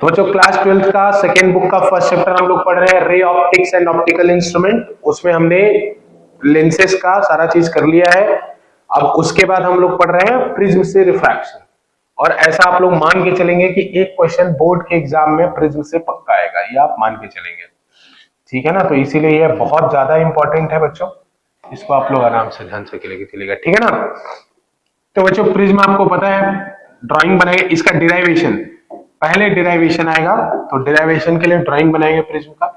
तो बच्चों class 12th का सेकेंड बुक का फर्स्ट चैप्टर हम लोग पढ़ रहे हैं ray optics and optical instrument. उसमें हमने लेंसेज का सारा चीज कर लिया है। अब उसके बाद हम लोग पढ़ रहे हैं प्रिज्म से रिफ्रैक्शन। और ऐसा आप लोग मान के चलेंगे कि एक क्वेश्चन बोर्ड के एग्जाम में प्रिज्म से पक्का आएगा, ये आप मान के चलेंगे। ठीक है ना, तो इसीलिए ये बहुत ज्यादा इंपॉर्टेंट है बच्चों, इसको आप लोग आराम से ध्यान से लेके चलेगा। ठीक है ना। तो बच्चों प्रिज्म आपको पता है, ड्राइंग बनाएंगे इसका डिराइवेशन, पहले डिराइवेशन आएगा तो डिराइवेशन के लिए ड्राइंग बनाएंगे प्रिज्म का।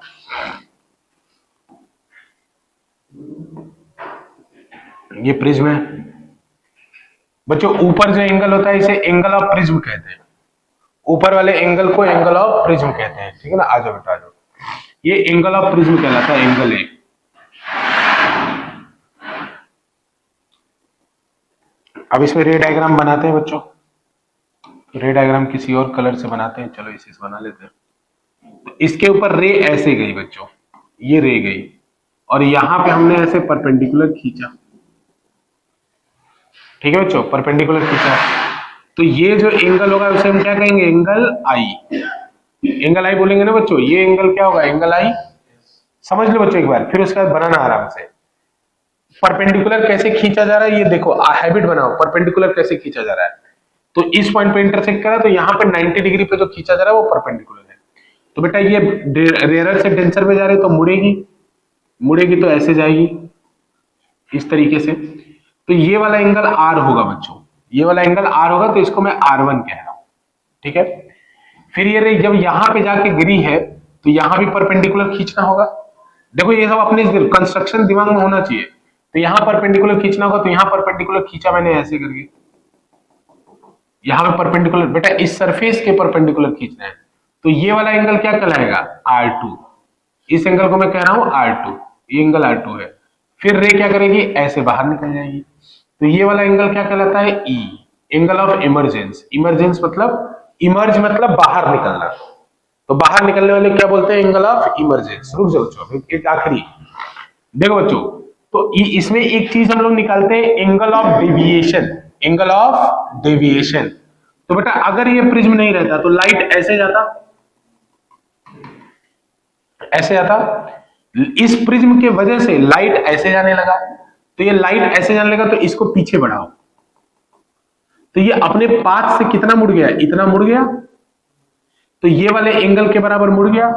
ये प्रिज्म है बच्चों। ऊपर जो एंगल होता है इसे एंगल ऑफ प्रिज्म कहते हैं, ऊपर वाले एंगल को एंगल ऑफ प्रिज्म कहते हैं। ठीक है ना, आ जाओ बेटा आ जाओ, ये एंगल ऑफ प्रिज्म कहलाता है, एंगल है। अब इसमें रे डायग्राम बनाते हैं बच्चों, रे डायग्राम किसी और कलर से बनाते हैं, चलो इसे बना लेते हैं। तो इसके ऊपर रे ऐसे गई बच्चों, ये रे गई और यहां पे हमने ऐसे परपेंडिकुलर खींचा। ठीक है बच्चों, परपेंडिकुलर खींचा, तो ये जो एंगल होगा उसे हम क्या कहेंगे, एंगल आई। एंगल आई बोलेंगे ना बच्चों, ये एंगल क्या होगा, एंगल आई। समझ लो बच्चों एक बार, फिर उसके बाद बनाना आराम से। परपेंडिकुलर कैसे खींचा जा रहा है ये देखो, हैबिट बनाओ, परपेंडिकुलर कैसे खींचा जा रहा है। तो इस पॉइंट पे इंटरसेक्ट करा तो यहाँ पे 90 डिग्री पे जो खींचा जा रहा है वो परपेंडिकुलर है। तो बेटा ये रेयरर से डेंसर में जा रही है तो मुड़ेगी, मुड़ेगी तो ऐसे जाएगी इस तरीके से। तो ये वाला एंगल आर होगा बच्चों, ये वाला एंगल आर होगा, तो इसको मैं R1 कह रहा हूं। ठीक है, फिर ये रे जब यहां पे जाके गिरी है तो यहां भी परपेंडिकुलर खींचना होगा। देखो ये सब अपने कंस्ट्रक्शन दिमाग में होना चाहिए। तो यहां परपेंडिकुलर खींचना होगा, तो यहां परपेंडिकुलर खींचा मैंने ऐसे करके, यहां पे परपेंडिकुलर, बेटा इस सरफेस के परपेंडिकुलर खींचना है। तो ये वाला एंगल क्या कहलाएगा, R2। इस एंगल को मैं कह रहा हूं R2, ये एंगल R2 है। फिर रे क्या करेगी, ऐसे बाहर निकल जाएगी, तो ये वाला एंगल क्या कहलाता है, E, angle of emergence. Emergence मतलब, इमर्ज मतलब बाहर निकलना, तो बाहर निकलने वाले क्या बोलते हैं, एंगल ऑफ इमरजेंस। रुक जाओ बच्चों, एक आखिरी देखो बच्चों, तो इसमें एक चीज हम लोग निकालते हैं, angle of deviation. Angle of deviation, तो बेटा अगर ये प्रिज्म नहीं रहता तो लाइट ऐसे जाता, ऐसे जाता। इस प्रिज्म के वजह से लाइट ऐसे जाने लगा, तो ये लाइट ऐसे जाने लगा, तो इसको पीछे बढ़ाओ, तो ये अपने पाथ से कितना मुड़ गया, इतना मुड़ गया, तो ये वाले एंगल के बराबर मुड़ गया,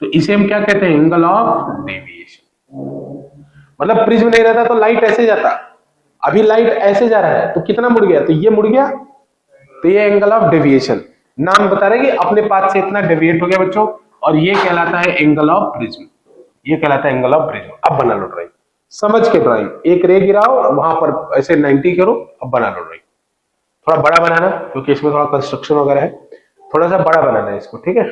तो इसे हम क्या कहते हैं, एंगल ऑफ डेविएशन। मतलब प्रिज्म नहीं रहता तो लाइट ऐसे जाता, अभी लाइट ऐसे जा रहा है तो कितना मुड़ गया, तो ये मुड़ गया, तो ये एंगल ऑफ डेविएशन। नाम बता रहे कि अपने पाथ से इतना डेविएट हो गया बच्चों, और ये कहलाता है एंगल ऑफ प्रिज्म, ये कहलाता है एंगल ऑफ प्रिज्म। अब बना लो ड्राइंग, समझ के ड्राइंग, एक रे गिराओ वहां पर ऐसे 90 करो, अब बना लो ड्राइंग। थोड़ा बड़ा बनाना क्योंकि इसमें थोड़ा कंस्ट्रक्शन वगैरह है, थोड़ा सा बड़ा बनाना है इसको। ठीक है,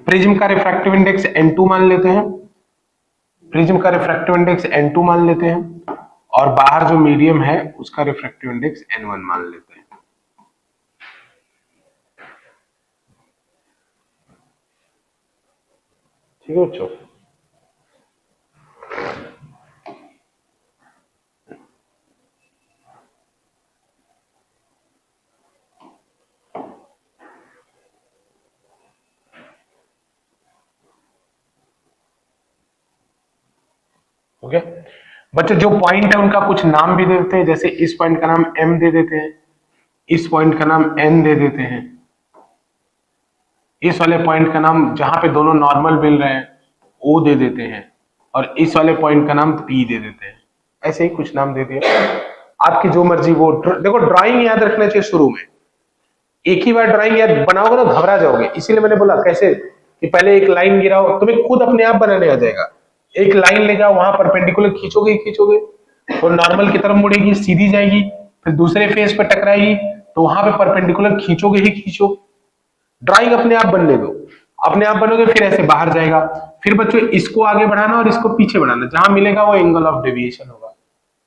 प्रिज्म का रिफ्रैक्टिव इंडेक्स N2 मान लेते हैं, प्रिज्म का रिफ्रैक्टिव इंडेक्स N2 मान लेते हैं, और बाहर जो मीडियम है उसका रिफ्रैक्टिव इंडेक्स N1 मान लेते हैं। ठीक है बच्चों, ओके बच्चों, जो पॉइंट है उनका कुछ नाम भी दे देते हैं, जैसे इस पॉइंट का नाम M दे देते हैं, इस पॉइंट का नाम N दे देते हैं, इस वाले पॉइंट का नाम जहां पे दोनों नॉर्मल मिल रहे हैं O दे देते हैं, और इस वाले पॉइंट का नाम P दे देते हैं। ऐसे ही कुछ नाम दे दिया, आपकी जो मर्जी वो। देखो ड्राइंग याद रखना चाहिए शुरू में, एक ही बार ड्राइंग याद बनाओगे ना घबरा जाओगे, इसीलिए मैंने बोला कैसे कि पहले एक लाइन गिराओ, तुम्हें खुद अपने आप बनाने आ जाएगा। एक लाइन ले जाओ, वहां परपेंडिकुलर खींचोगे खींचोगे वो नॉर्मल की तरफ मुड़ेगी, सीधी जाएगी, फिर दूसरे फेस पे टकराएगी तो वहां पे परपेंडिकुलर खींचोगे ही खींचो। ड्राइंग अपने आप बनने दो, अपने आप बनोगे फिर ऐसे बाहर जाएगा। फिर बच्चों इसको आगे बढ़ाना और इसको पीछे बढ़ाना, जहां मिलेगा वो एंगल ऑफ डेविएशन होगा।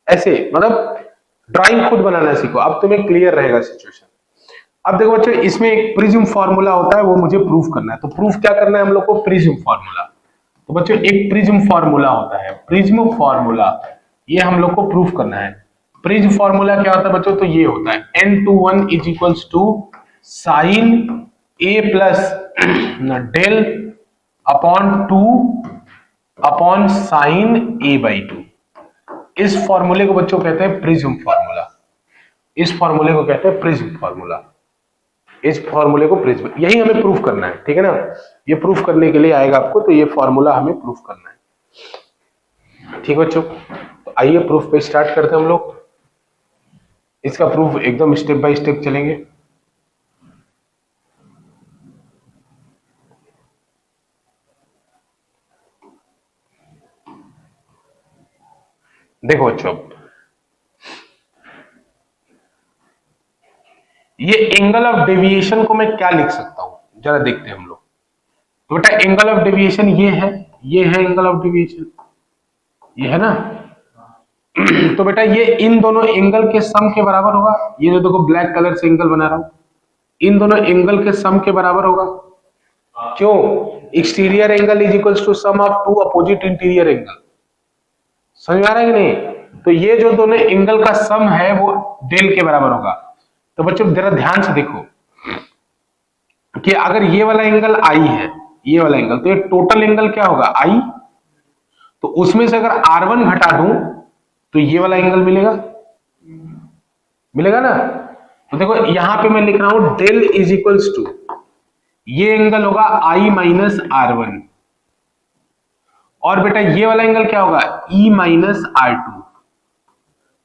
ऐसे मतलब ड्राइंग खुद बनाना सीखो, अब तुम्हें क्लियर रहेगा सिचुएशन। अब देखो बच्चों, इसमें एक प्रिज्म फार्मूला होता है, वो मुझे प्रूफ करना है। तो प्रूफ क्या करना है हम लोग को? Prism formula. तो बच्चों एक प्रिज्म फार्मूला होता है, प्रिज्म फार्मूला, ये हम लोग को प्रूफ करना है। प्रिज्म फार्मूला क्या होता है बच्चों? तो ये होता है n21 is equals to sine a plus del upon 2 upon sine a by 2। इस फॉर्मूले को बच्चों कहते हैं प्रिज्म फार्मूला, इस फॉर्मूले को कहते हैं प्रिज्म फार्मूला, इस फॉर्मूले को प्रिज्म, यही हमें प्रूफ करना है, ठीक है ना। ये प्रूफ करने के लिए आएगा आपको, तो ये फॉर्मूला हमें प्रूफ करना है, ठीक बच्चों। तो आइए प्रूफ पे स्टार्ट करते हैं हम लोग। इसका प्रूफ एकदम स्टेप बाय स्टेप चलेंगे। देखो बच्चों, ये एंगल ऑफ डेविएशन को मैं क्या लिख सकता हूं, जरा देखते हैं हम लोग। तो बेटा एंगल ऑफ डेविएशन ये है एंगल ऑफ डेविएशन, ये है ना। तो बेटा ये इन दोनों एंगल के सम के बराबर होगा। ये जो देखो ब्लैक कलर से एंगल बना रहा हूं, इन दोनों एंगल के सम के बराबर होगा। क्यों? Exterior angle is equals to sum of two opposite interior angle. समझ आ रहा है कि नहीं? तो ये जो दोनों एंगल का सम है वो डेल के बराबर होगा। तो बच्चों जरा ध्यान से देखो कि अगर ये वाला एंगल आई है, ये वाला एंगल, तो ये टोटल एंगल क्या होगा? आई। तो उसमें से अगर R1 घटा दूं तो ये वाला एंगल मिलेगा, मिलेगा ना। तो देखो यहां पे मैं लिख रहा हूं डेल इज इक्वल्स टू, ये एंगल होगा I माइनस R1, और बेटा ये वाला एंगल क्या होगा? E minus R2।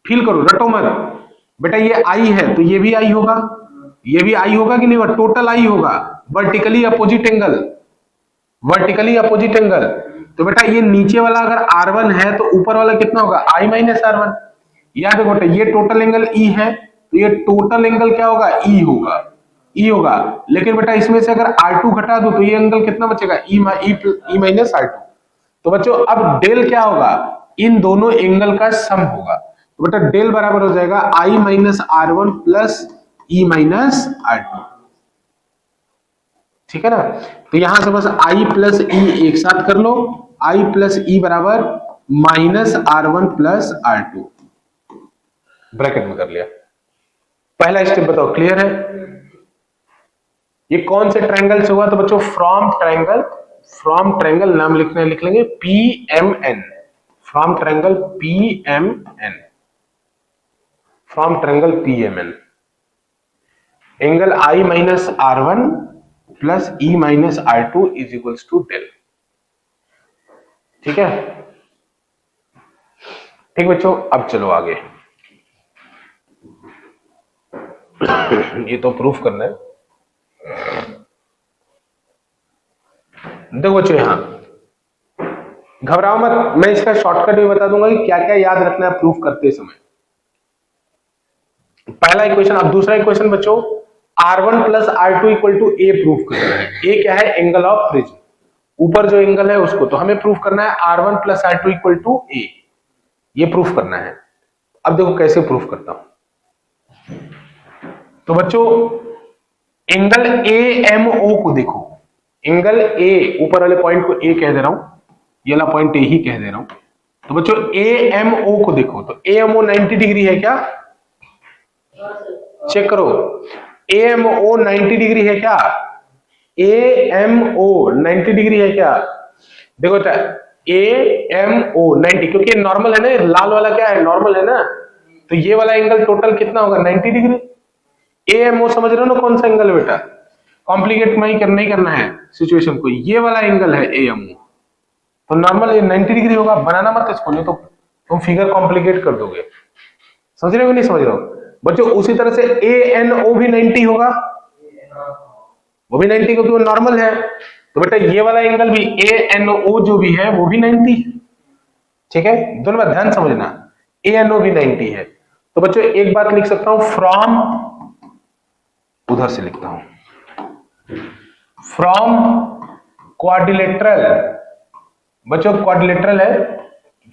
फील करो, रटो मत बेटा, ये I है तो ये भी I होगा, ये भी I होगा कि नहीं होगा? टोटल I होगा, vertically opposite angle, vertically opposite angle. तो बेटा ये नीचे वाला अगर R1 है तो ऊपर वाला कितना होगा? I minus R1। याद देखो बेटा, ये टोटल एंगल E है तो ये टोटल एंगल क्या होगा? E होगा, E होगा। लेकिन बेटा इसमें से अगर R2 घटा दो तो ये एंगल कितना बचेगा? E minus R2। तो बच्चों अब डेल क्या होगा? इन दोनों एंगल का सम होगा। तो बेटा डेल बराबर हो जाएगा I minus R1 plus E minus R2, ठीक है ना। तो यहां से बस I प्लस E एक साथ कर लो, I प्लस E बराबर minus R1 plus R2, bracket में कर लिया। पहला स्टेप बताओ, क्लियर है? ये कौन से ट्रायंगल से हुआ? तो बच्चों फ्रॉम ट्रायंगल नाम लिखना है, लिख लेंगे PMN, from triangle PMN, from triangle PMN। Angle I minus R1 plus E minus R2 is equals to del, ठीक है। ठीक बच्चों, अब चलो आगे। ये तो प्रूफ करना है। देखो बच्चों, यहां घबराओ मत, मैं इसका शॉर्टकट भी बता दूंगा कि क्या क्या याद रखना है प्रूफ करते समय। पहला इक्वेशन। अब दूसरा इक्वेशन बच्चों, R1 plus R2 equal to A proof करना है। A क्या है? एंगल ऑफ प्रिज्म, ऊपर जो एंगल है उसको। तो हमें प्रूफ करना है R1 plus R2 equal to A, ये प्रूफ करना है। अब देखो कैसे प्रूफ करता हूं। तो बच्चों एंगल AMO को देखो, एंगल A, ऊपर वाले पॉइंट को A कह दे रहा हूं, ये वाला पॉइंट A ही कह दे रहा हूं। तो बच्चों AMO को देखो, तो AMO 90 डिग्री है क्या? चेक करो, AMO 90 डिग्री है क्या? AMO 90 डिग्री है क्या? देखो AMO 90, क्योंकि नॉर्मल है ना, लाल वाला क्या है, नॉर्मल है ना, तो ये वाला एंगल टोटल कितना होगा 90 डिग्री। AMO समझ रहे हो ना कौन सा एंगल है बेटा, कॉम्प्लिकेट नहीं करना है सिचुएशन को, ये वाला एंगल है AMO, तो नॉर्मल ये 90 डिग्री होगा। बनाना मत इसको, नहीं तो तुम फिगर कॉम्प्लिकेट कर दोगे। समझ रहे हो नहीं समझ रहे हो बच्चों। उसी तरह से ANO भी 90 होगा, वो भी 90 क्योंकि वो नॉर्मल है। तो बेटा ये वाला एंगल भी ANO जो भी है वो भी 90, ठीक है, दोनों बात ध्यान समझना, ANO भी 90 है। तो बच्चों एक बात लिख सकता हूं फ्रॉम, उधर से लिखता हूं, फ्रॉम क्वाड्रिलेटरल, बच्चों क्वाड्रिलेटरल है,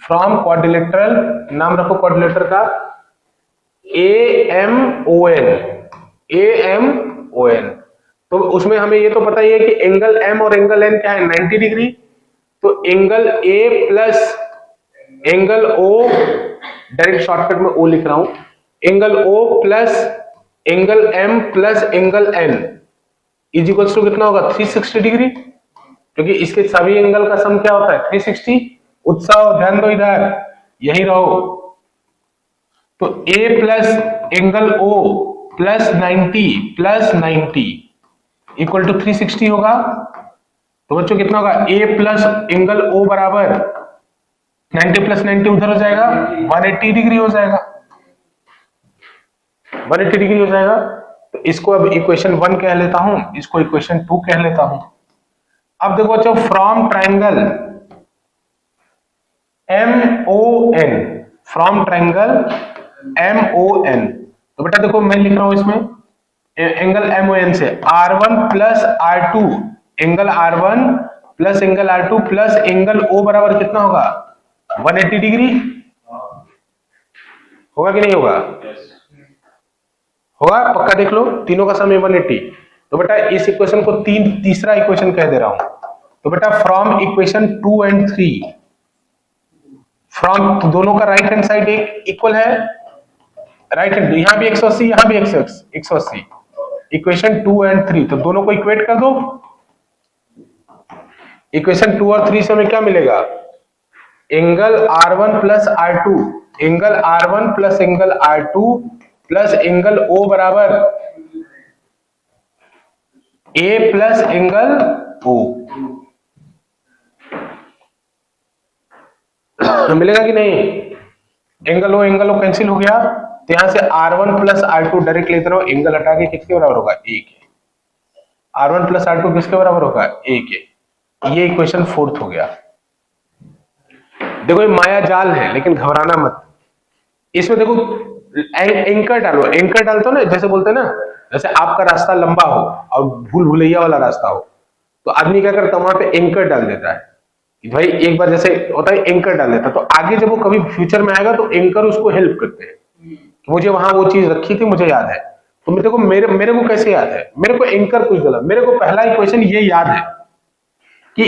फ्रॉम क्वाड्रिलेटरल, नाम रखो क्वाड्रिलेटर का, AMON, तो उसमें हमें ये तो पता ही है कि एंगल M और एंगल N क्या है 90 डिग्री, तो angle A plus angle O, direct shortcut में O लिख रहा हूं, angle O plus angle M plus angle N is equals to कितना होगा 360 डिग्री, क्योंकि इसके सभी एंगल का सम क्या होता है 360। उत्साह ध्यान दो इधर, यही रहो। तो A plus angle O plus 90 equal to 360 होगा। तो बच्चों कितना होगा A प्लस एंगल O बराबर 90 प्लस 90 उधर हो जाएगा 180 डिग्री हो जाएगा, 180 डिग्री हो जाएगा। तो इसको अब इक्वेशन 1 कह लेता हूं, इसको इक्वेशन 2 कह लेता हूं। अब देखो बच्चों from triangle MON, from triangle MON, तो बेटा देखो मैं लिख रहा हूं इसमें एंगल MON से R1 plus R2, angle R1 plus angle R2 plus angle O बराबर कितना होगा 180 डिग्री, होगा कि नहीं होगा, होगा पक्का, देख लो तीनों का सम 180। तो बेटा इस इक्वेशन को तीसरा इक्वेशन कह दे रहा हूं। तो बेटा फ्रॉम इक्वेशन 2 एंड 3, फ्रॉम, तो दोनों का राइट हैंड साइड एक इक्वल है, राइट हैंड, यहां भी 180 यहां भी 180, इक्वेशन 2 एंड 3, तो दोनों को इक्वेट कर दो। इक्वेशन 2 और 3 से हमें क्या मिलेगा, angle R1 plus R2, angle R1 plus angle R2 plus angle O बराबर A प्लस एंगल O, मिलेगा कि नहीं, एंगल O कैंसिल हो गया, तो यहां से R1 प्लस R2 डायरेक्ट लेते रहो, एंगल हटा के किसके बराबर होगा 1 है, R1 प्लस R2 किसके बराबर होगा 1 है। ये इक्वेशन 4 हो गया। देखो ये माया जाल है लेकिन घबराना मत, इसमें देखो एंकर डालो, एंकर डालते हो ना, जैसे बोलते हैं ना, जैसे आपका रास्ता लंबा हो और भूल भुलैया वाला रास्ता हो, तो आदमी क्या करता है वहां पे एंकर डाल देता है कि भाई एक बार जैसे होता है एंकर डाल देता, तो आगे जब वो कभी फ्यूचर में आएगा तो एंकर उसको हेल्प करते हैं, मुझे वहां वो चीज रखी थी मुझे याद है। तो देखो मेरे को कैसे याद है, मेरे को एंकर कुछ गलत, मेरे को पहला इक्वेशन ये याद है कि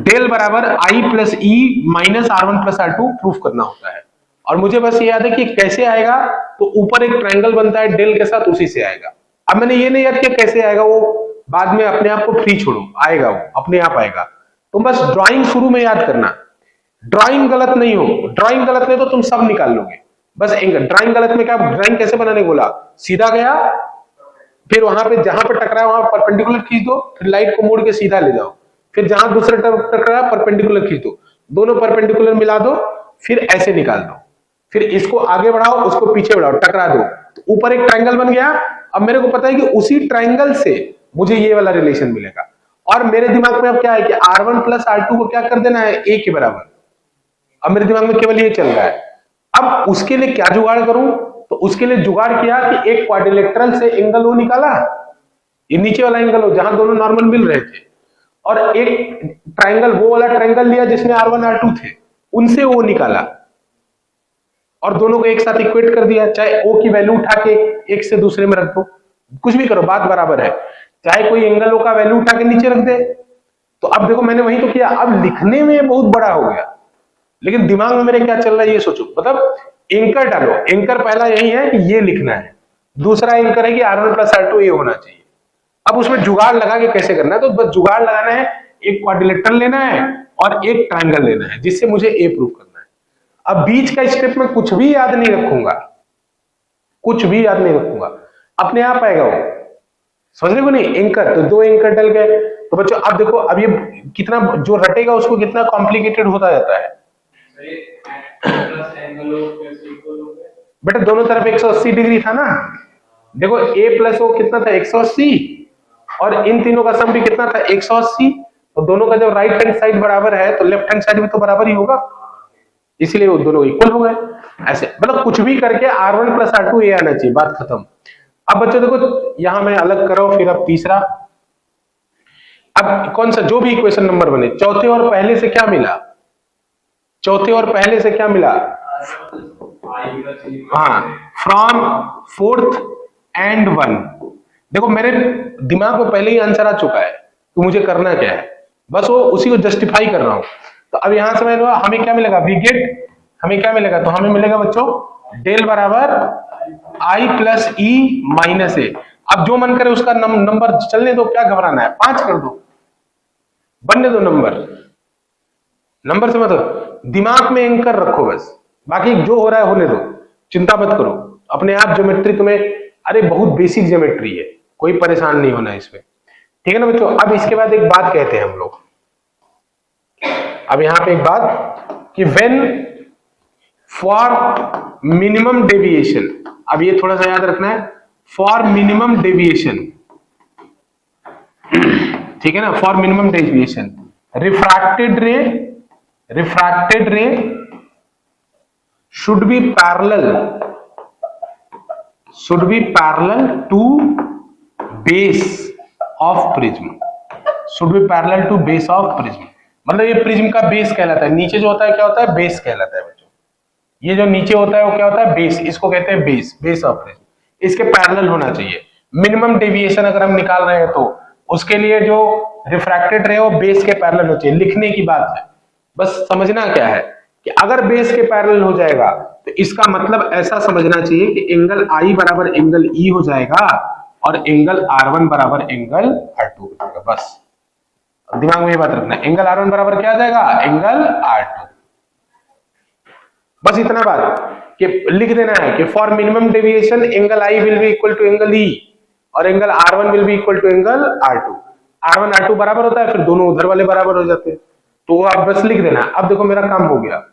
डेल बराबर I plus E minus R1 plus R2 proof करना होता है, और मुझे बस ये याद है कि कैसे आएगा, तो ऊपर एक ट्रायंगल बनता है डेल के साथ, उसी से आएगा। अब मैंने ये नहीं याद किया कैसे आएगा, वो बाद में अपने आप को फ्री छोड़ो, आएगा वो अपने आप आएगा। तुम बस ड्राइंग शुरू में याद करना, ड्राइंग गलत नहीं हो, ड्राइंग गलत नहीं तो तुम सब निकाल लोगे, बस ड्राइंग गलत में क्या, ड्राइंग कैसे बनाने बोला, सीधा गया, फिर वहां पे जहां पर टकराया वहां परपेंडिकुलर खींच दो, फिर लाइट को मोड़ के सीधा ले जाओ, फिर जहां दूसरे तरफ टकराया परपेंडिकुलर खींच दो, दोनों परपेंडिकुलर मिला दो, फिर ऐसे निकाल दो, फिर इसको आगे बढ़ाओ उसको पीछे बढ़ाओ, टकरा दो, तो ऊपर एक ट्रायंगल बन गया। अब मेरे को पता है कि उसी ट्रायंगल से मुझे ये वाला रिलेशन मिलेगा, और मेरे दिमाग में अब क्या है कि R1 प्लस R2 को क्या कर देना है A के बराबर, अब मेरे दिमाग में केवल ये चल रहा है। अब उसके लिए क्या जुगाड़ करूं, तो उसके लिए जुगाड़ किया कि एक क्वाड्रिलेटरल से एंगल O निकाला, ये नीचे वाला एंगल हो जहां दोनों नॉर्मल मिल रहे थे, और एक ट्रायंगल वो वाला ट्रायंगल लिया जिसमें R1 R2 थे, उनसे O निकाला और दोनों को एक साथ इक्वेट कर दिया, चाहे O की वैल्यू उठा के एक से दूसरे में रख दो, कुछ भी करो बात बराबर है, चाहे कोई एंगल O का वैल्यू उठा के नीचे रख दे। तो अब देखो मैंने वही तो किया, अब लिखने में बहुत बड़ा हो गया लेकिन दिमाग में मेरे क्या चल रहा है ये सोचो, मतलब एंकर डालो, एंकर पहला यही है कि ये लिखना है, दूसरा एंकर है कि R1 प्लस R2 ये होना चाहिए। अब उसमें जुगाड़ लगा के कैसे करना है, तो बस जुगाड़ लगाना है, एक क्वाड्रिलेटरल लेना है और एक ट्रायंगल लेना है जिससे मुझे ए प्रूव करना है। अब बीच का स्टेप में कुछ भी याद नहीं रखूंगा, कुछ भी याद नहीं रखूंगा, अपने आप आएगा वो, समझ रहे हो नहीं? एंकर, तो दो एंकर डल गए। तो बच्चों अब देखो, अब ये कितना जो रटेगा उसको कितना कॉम्प्लिकेटेड होता जाता है। बेटा दोनों तरफ 180 डिग्री था ना, देखो a प्लस ओ कितना था 180, और इन तीनों का सम भी कितना था 180, तो दोनों का जब राइट हैंड साइड बराबर है तो लेफ्ट हैंड साइड भी तो बराबर ही होगा, इसीलिए वो दोनों इक्वल हो गए। ऐसे मतलब कुछ भी करके R1 प्लस R2 ये आना चाहिए, बात खत्म। अब बच्चों देखो यहां मैं अलग करो, फिर अब तीसरा, अब कौन सा जो भी इक्वेशन नंबर बने, चौथे और पहले से क्या मिला, चौथे और पहले से क्या मिला, हाँ, फ्रॉम फोर्थ एंड वन। देखो मेरे दिमाग में पहले ही आंसर आ चुका है कि मुझे करना क्या है, बस वो उसी को जस्टिफाई कर रहा हूं। तो अब यहां से मैं हमें क्या मिलेगा, वी गेट, हमें क्या मिलेगा, तो हमें मिलेगा बच्चों डेल बराबर आई प्लस ई माइनस ए। अब जो मन करे उसका नंबर चलने दो, क्या घबराना है, 5 कर दो, बनने दो नंबर, नंबर से मतलब दिमाग में एंकर रखो बस, बाकी जो हो रहा है होने दो, चिंता मत करो, अपने आप ज्योमेट्री तुम्हें, अरे बहुत बेसिक ज्योमेट्री है, कोई परेशान नहीं होना इसमें, ठीक है ना बच्चों। अब इसके बाद एक बात कहते हैं हम लोग, अब यहां पे एक बात कि व्हेन फॉर मिनिमम डेविएशन, अब ये थोड़ा सा याद रखना है, फॉर मिनिमम डेविएशन, ठीक है ना, फॉर मिनिमम डेविएशन रिफ्रैक्टेड रे should be parallel to base of prism, should be parallel to base of prism, मतलब ये प्रिज्म का बेस कहलाता है, नीचे जो होता है क्या होता है, बेस कहलाता है बच्चों, ये जो नीचे होता है वो क्या होता है, बेस, इसको कहते हैं बेस ऑफ प्रिज्म, इसके पैरेलल होना चाहिए। मिनिमम डेविएशन अगर हम निकाल रहे हैं तो उसके लिए जो रिफ्रैक्टेड रे वो बेस के पैरेलल होना चाहिए, लिखने की बात है, बस समझना क्या है कि अगर बेस के पैरेलल हो जाएगा तो इसका मतलब ऐसा समझना चाहिए कि एंगल I बराबर एंगल E हो जाएगा और एंगल R1 बराबर एंगल R2 हो जाएगा, बस दिमाग में ये बात रखना, एंगल R1 बराबर क्या आ जाएगा, एंगल R2, बस इतना बात कि लिख देना है कि for minimum deviation angle I will be equal to angle E और angle R1 will be equal to angle R2, R1 R2 बराबर होता है, फिर दोनों उधर वाले बराबर हो जाते हैं, तो आप बस लिख देना। अब देखो मेरा काम हो गया,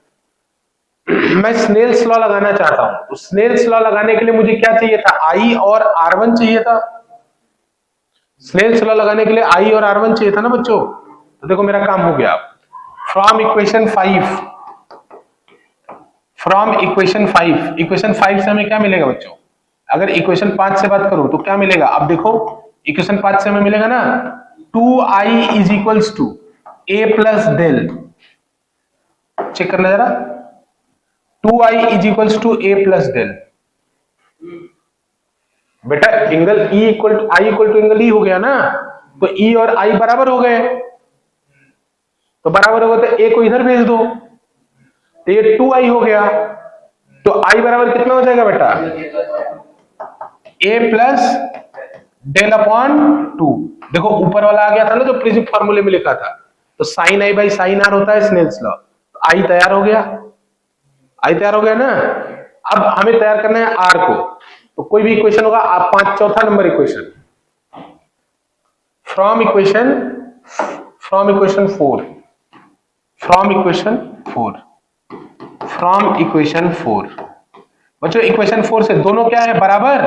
मैं स्नेल्स लॉ लगाना चाहता हूं, तो स्नेल्स लॉ लगाने के लिए मुझे क्या चाहिए था, I और R1 चाहिए था, स्नेल्स लॉ लगाने के लिए I और R1 चाहिए था ना बच्चों, तो देखो मेरा काम हो गया, फ्रॉम इक्वेशन 5, इक्वेशन 5 से हमें क्या मिलेगा बच्चों, अगर इक्वेशन 5 से बात करूं तो क्या मिलेगा, अब देखो इक्वेशन 5 से हमें मिलेगा ना 2I is equals to a plus del, check करना जरा, 2I is equals to a plus del, बेटा angle I equal to angle E हो गया ना, तो E और I बराबर हो गए, तो बराबर हो गए तो a को इधर भेज दो, तो ये 2I हो गया, तो I बराबर कितना हो जाएगा बेटा, a प्लस डेल अपॉन 2, देखो ऊपर वाला आ गया था ना जो प्रिज्म फॉर्मूले में लिखा था, तो sine I by sine R होता है स्नेल्स लॉ, तो I तैयार हो गया, I तैयार हो गया ना। अब हमें तैयार करना है R को, तो कोई भी इक्वेशन होगा, आप चौथा नंबर इक्वेशन, फ्रॉम इक्वेशन 4 बच्चों, इक्वेशन 4 से दोनों क्या है बराबर,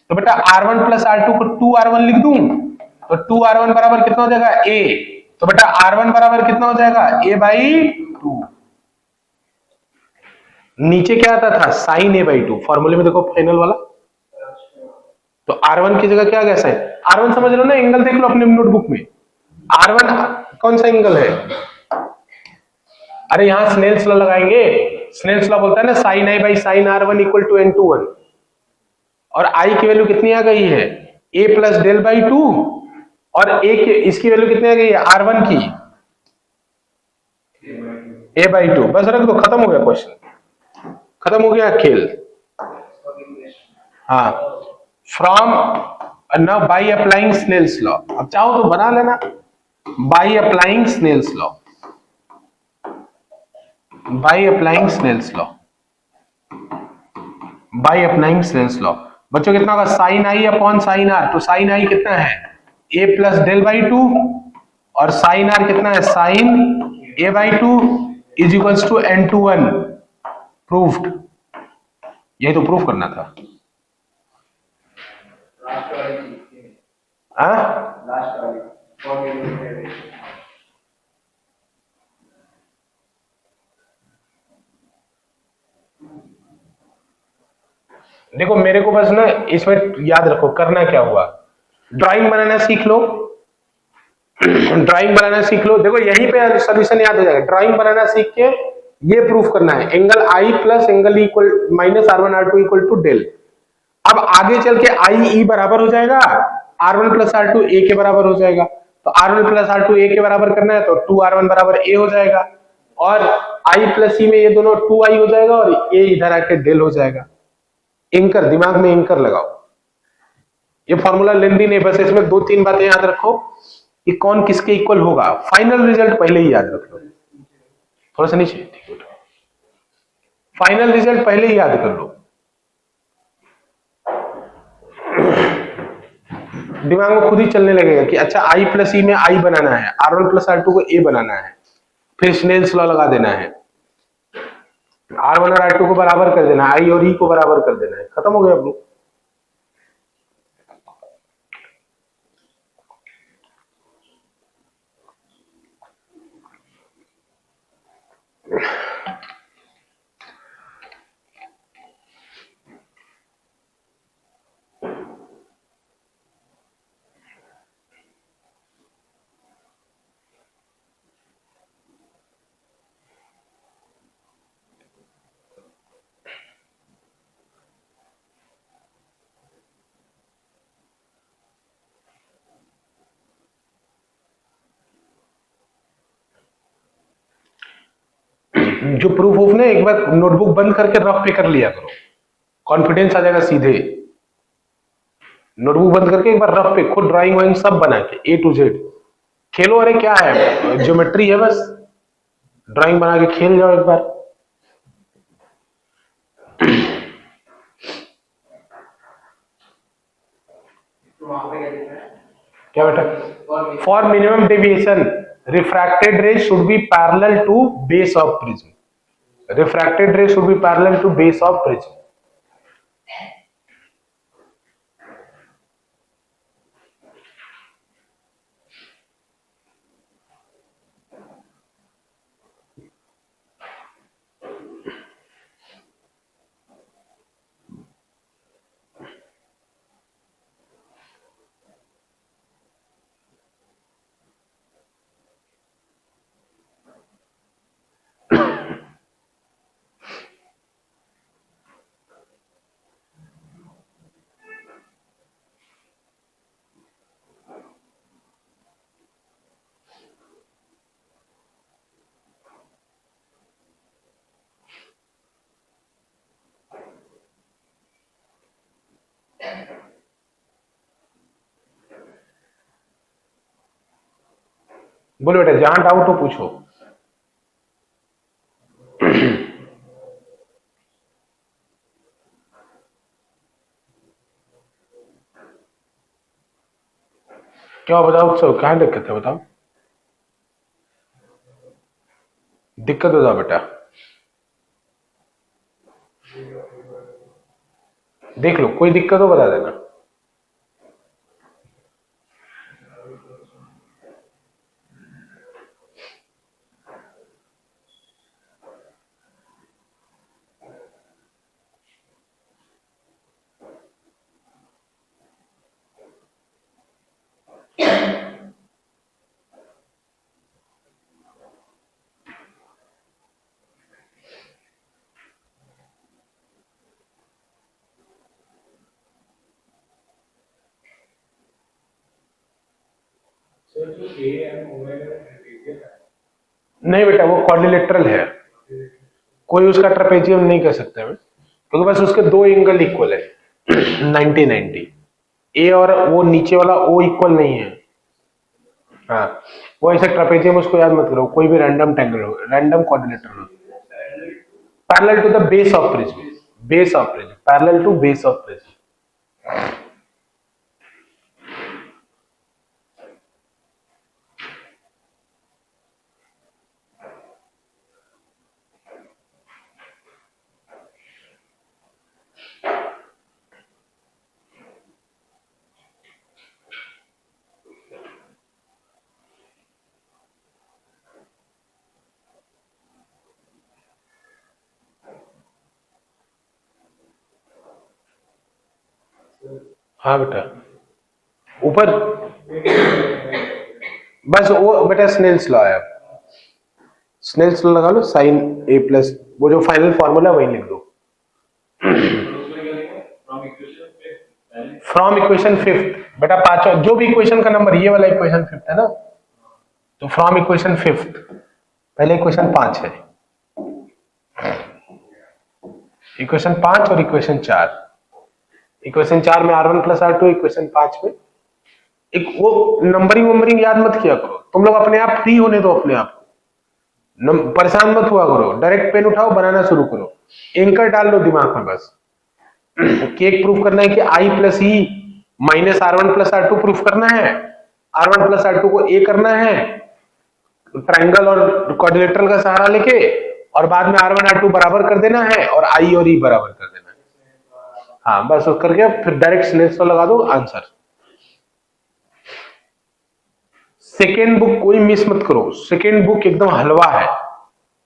तो बेटा R1 प्लस R2 को 2R1 लिख दूं, तो 2R1 बराबर कितना हो जाएगा A, तो बेटा R1 बराबर कितना हो जाएगा A बाई 2, नीचे क्या आता था साइन A बाई 2, फॉर्मूले में देखो फाइनल वाला, तो R1 की जगह क्या आ गया साइन, R1 समझ लो ना, एंगल देख लो अपने नोटबुक में, R1 कौन सा एंगल है, अरे यहां स्नेल्स लॉ लगाएंगे, स्नेल्स लॉ बोलता है ना sine I by sine R1 equal to N2 1, और I की वैल्यू कितनी आ गई है A प्लस डेल बाई 2, और A की इसकी वैल्यू कितनी आ गई है R1 की A बाई 2, बस रख दो, खत्म हो गया क्वेश्चन, खत्म हो गया खेल। हाँ, from now by applying Snell's law, अब चाहो तो बना लेना, by applying Snell's law, by applying Snell's law, by applying Snell's law. बच्चों कितना होगा sine I upon sine R, तो साइन आई कितना है A plus del by two, और साइन आर कितना है sine A by two is equals to N two one. Proved, यही तो प्रूफ करना था। देखो मेरे को बस ना इसमें याद रखो करना क्या हुआ, ड्राइंग बनाना सीख लो, ड्राइंग बनाना सीख लो। देखो यहीं पे सोल्यूशन याद हो जाएगा। ड्राइंग बनाना सीख के ये प्रूफ करना है angle I plus angle equal minus R1 R2 equal to del. अब आगे चल के आई ई बराबर हो जाएगा, R1 प्लस R2 ए के बराबर हो जाएगा। तो R1 प्लस R2 ए के बराबर करना है तो 2R1 बराबर ए हो जाएगा, और आई प्लस ई में ये दोनों 2i हो जाएगा, और ए इधर आके डेल हो जाएगा। एंकर, दिमाग में एंकर लगाओ। ये फॉर्मूला लेंदी नहीं, बस इसमें दो तीन बातें याद रखो कि कौन किसके इक्वल होगा। फाइनल रिजल्ट पहले ही याद रख लो, थोड़ा सा नीचे, ठीक है। फाइनल रिजल्ट पहले ही याद कर लो, दिमाग में खुद ही चलने लगेगा कि अच्छा आई प्लस ई में आई बनाना है, R1 प्लस R2 को ए बनाना है, फिर स्नेल्स लॉ लगा देना है, R1 और R2 को बराबर कर देना है, आई और ई को बराबर कर देना है, खत्म हो गया अब लोग। जो प्रूफ ऑफ ना एक बार नोटबुक बंद करके रफ पे कर लिया करो, कॉन्फिडेंस आ जाएगा सीधे। नोटबुक बंद करके एक बार रफ पे खुद ड्राइंग वाइंग सब बना के A to Z खेलो। अरे क्या है, ज्योमेट्री है, बस ड्राइंग बना के खेल जाओ एक बार। क्या बेटा, for minimum deviation refracted ray should be parallel to base of prism. Refracted ray should be parallel to base of prism. बोलो बेटा, जहां डाउट हो पूछो। क्या बताओ उत्सव, क्या दिक्कत है बताओ, दिक्कत हो जाओ बेटा, देख लो कोई दिक्कत हो बता देना। नहीं बेटा, वो क्वाड्रिलेटरल है, कोई उसका ट्रेपेजियम नहीं कह सकते मैं, क्योंकि बस उसके दो एंगल इक्वल है 90-90। ए और वो नीचे वाला ओ इक्वल नहीं है। हाँ, वो ऐसे ट्रेपेजियम उसको याद मत करो, कोई भी रैंडम ट्रायंगल हो, रैंडम क्वाड्रिलेटरल हो। Parallel to the base of prism, base of prism, parallel to base of prism. हाँ बेटा, ऊपर बस वो बेटा स्नेल्स लॉ है, स्नेल्स लॉ लगा लो, साइन ए प्लस, वो जो फाइनल फॉर्मूला वही लिख दो। फ्रॉम इक्वेशन फिफ्थ बेटा, पांचवा जो भी इक्वेशन का नंबर, ये वाला इक्वेशन फिफ्थ है ना, तो फ्रॉम इक्वेशन फिफ्थ, पहले इक्वेशन 5 है, इक्वेशन 5 और इक्वेशन 4। इक्वेशन 4 में R1 प्लस R2, इक्वेशन 5 में एक वो नंबरिंग याद मत किया करो, तुम लोग अपने आप फ्री होने दो, अपने आप परेशान मत हुआ करो, डायरेक्ट पेन उठाओ, बनाना शुरू करो, एंकर डाल लो दिमाग में बस। केक प्रूफ करना है कि I plus E minus R1 plus R2 proof करना है, R1 प्लस R2 को ए करना है ट्राइंगल और क्वाड्रिलेटरल का सहारा लेके, और बाद में R1 R2 बराबर कर देना है और I और E बराबर कर देना है। हाँ बस करके फिर डायरेक्ट स्नेल्स लॉ लगा दो, आंसर। सेकेंड बुक कोई मिस मत करो, सेकेंड बुक एकदम हलवा है,